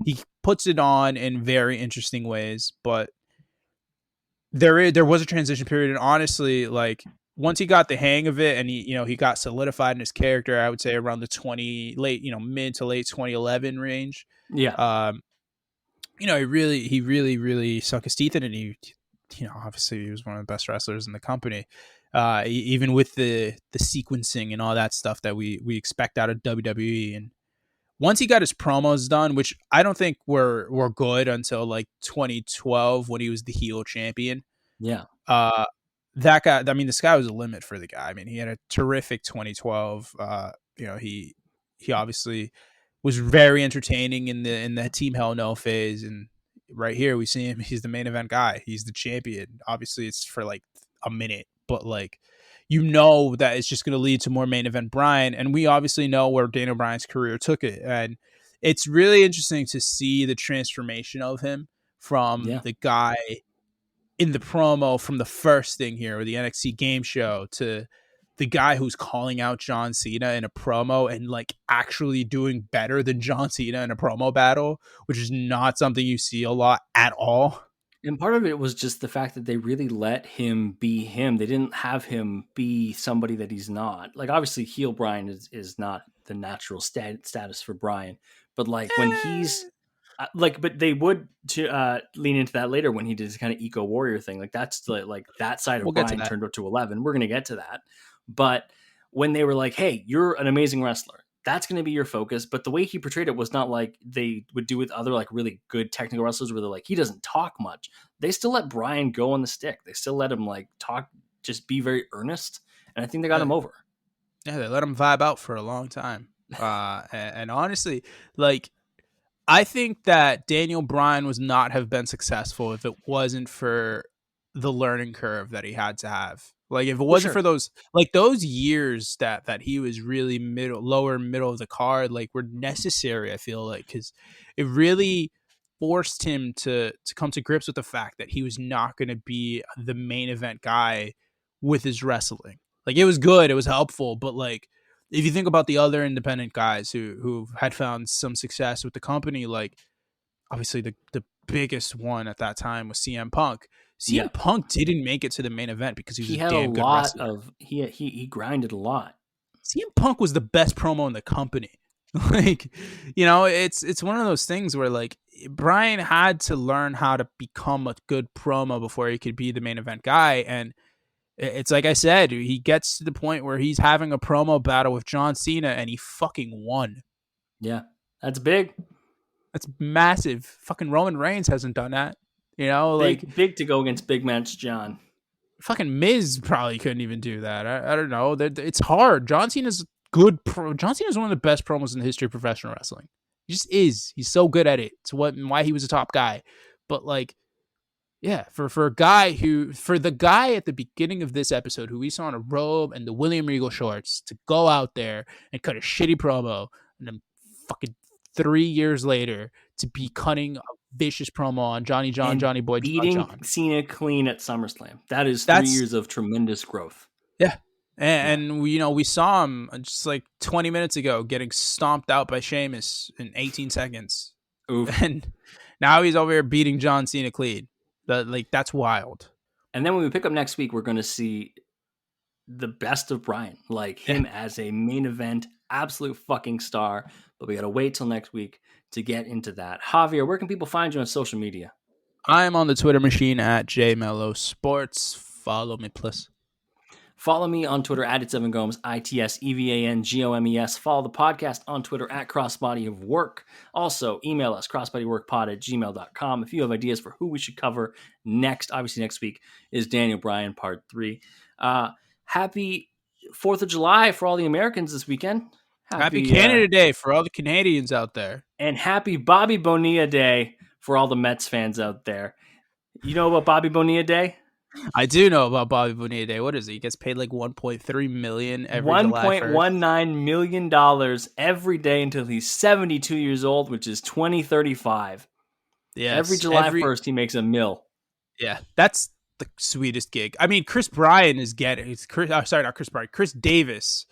he puts it on in very interesting ways. But there was a transition period, and honestly, like once he got the hang of it and he got solidified in his character, I would say around the mid to late 2011 range. Yeah. um he really sunk his teeth in it. And obviously he was one of the best wrestlers in the company. Even with the sequencing and all that stuff that we expect out of WWE. And once he got his promos done, which I don't think were good until like 2012 when he was the heel champion. Yeah. That guy, I mean, the sky was the limit for the guy. I mean, he had a terrific 2012. He obviously was very entertaining in the Team Hell No phase, and right here we see him. He's the main event guy. He's the champion. Obviously, it's for like a minute, but like that it's just going to lead to more main event Bryan, and we obviously know where Daniel Bryan's career took it, and it's really interesting to see the transformation of him from the guy in the promo from the first thing here, or the NXT game show, to the guy who's calling out John Cena in a promo and like actually doing better than John Cena in a promo battle, which is not something you see a lot at all. And part of it was just the fact that they really let him be him. They didn't have him be somebody that he's not. Like, obviously, heel Bryan is not the natural status for Bryan. But like when he's but they would lean into that later when he did his kind of eco warrior thing. Like that's like that side of Bryan turned up to 11. We're going to get to that. But when they were like, hey, you're an amazing wrestler, that's going to be your focus. But the way he portrayed it was not like they would do with other like really good technical wrestlers where they're like, he doesn't talk much. They still let Bryan go on the stick. They still let him like talk, just be very earnest. And I think they got him over. Yeah, they let him vibe out for a long time. And honestly, like, I think that Daniel Bryan would not have been successful if it wasn't for the learning curve that he had to have. Like, if it wasn't for those years that he was really lower middle of the card, like, were necessary, I feel like, because it really forced him to come to grips with the fact that he was not going to be the main event guy with his wrestling. Like, it was good, it was helpful, but like, if you think about the other independent guys who had found some success with the company, like obviously the biggest one at that time was CM Punk. CM Punk didn't make it to the main event because he had damn good wrestler. He grinded a lot. CM Punk was the best promo in the company. Like, it's one of those things where like Bryan had to learn how to become a good promo before he could be the main event guy. And it's like I said, he gets to the point where he's having a promo battle with John Cena and he fucking won. Yeah, that's big. That's massive. Fucking Roman Reigns hasn't done that. Big to go against big match John. Fucking Miz probably couldn't even do that. I don't know. It's hard. John Cena's good. John Cena's one of the best promos in the history of professional wrestling. He just is. He's so good at it. It's why he was a top guy. But like, yeah, for the guy at the beginning of this episode who we saw in a robe and the William Regal shorts to go out there and cut a shitty promo, and then fucking 3 years later to be cutting a vicious promo on Johnny Boy, beating Cena clean at SummerSlam. That's 3 years of tremendous growth. Yeah. And we saw him just like 20 minutes ago getting stomped out by Sheamus in 18 seconds. Oof. And now he's over here beating John Cena clean. That's wild. And then when we pick up next week, we're going to see the best of Bryan, like him as a main event, absolute fucking star. But we got to wait till next week to get into that. Javier, where can people find you on social media? I am on the Twitter machine at JMelloSports. Follow me, please. Follow me on Twitter at @7Gomes, ITSEVANGOMES. Follow the podcast on Twitter at Crossbody of Work. Also, email us, crossbodyworkpod@gmail.com. If you have ideas for who we should cover next, obviously next week is Daniel Bryan Part 3. Happy 4th of July for all the Americans this weekend. Happy Canada Day for all the Canadians out there. And happy Bobby Bonilla Day for all the Mets fans out there. You know about Bobby Bonilla Day? I do know about Bobby Bonilla Day. What is it? He gets paid like $1.3 million every $1.19 million every day until he's 72 years old, which is 2035. Yeah. Every July 1st, he makes $1 million. Yeah, that's the sweetest gig. I mean, Chris Bryan is getting. Not Chris Bryan. Chris Davis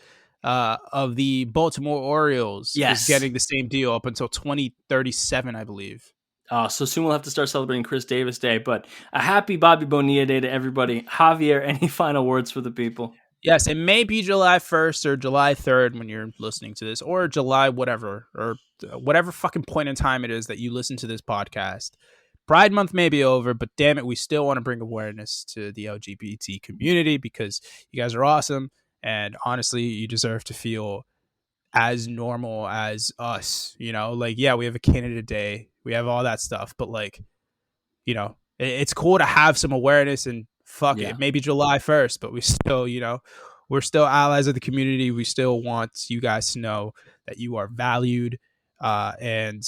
of the Baltimore Orioles is getting the same deal up until 2037, I believe. So soon we'll have to start celebrating Chris Davis Day, but a happy Bobby Bonilla Day to everybody. Javier, any final words for the people? Yes, it may be July 1st or July 3rd when you're listening to this, or July whatever, or whatever fucking point in time it is that you listen to this podcast. Pride Month may be over, but damn it, we still want to bring awareness to the LGBT community because you guys are awesome, and honestly, you deserve to feel as normal as us. You know, like, yeah, we have a Canada Day, we have all that stuff, but like, you know, it's cool to have some awareness and fuck it. Maybe July 1st, but we still, you know, we're still allies of the community. We still want you guys to know that you are valued. And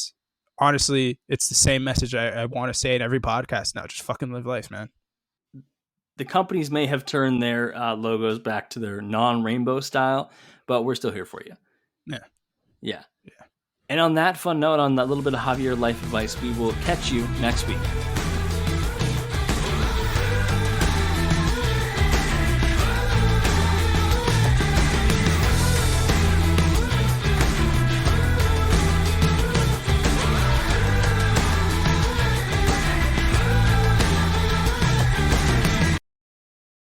honestly, it's the same message I want to say in every podcast now. Just fucking live life, man. The companies may have turned their logos back to their non-rainbow style, but we're still here for you. Yeah. And on that fun note, on that little bit of Javier life advice, we will catch you next week.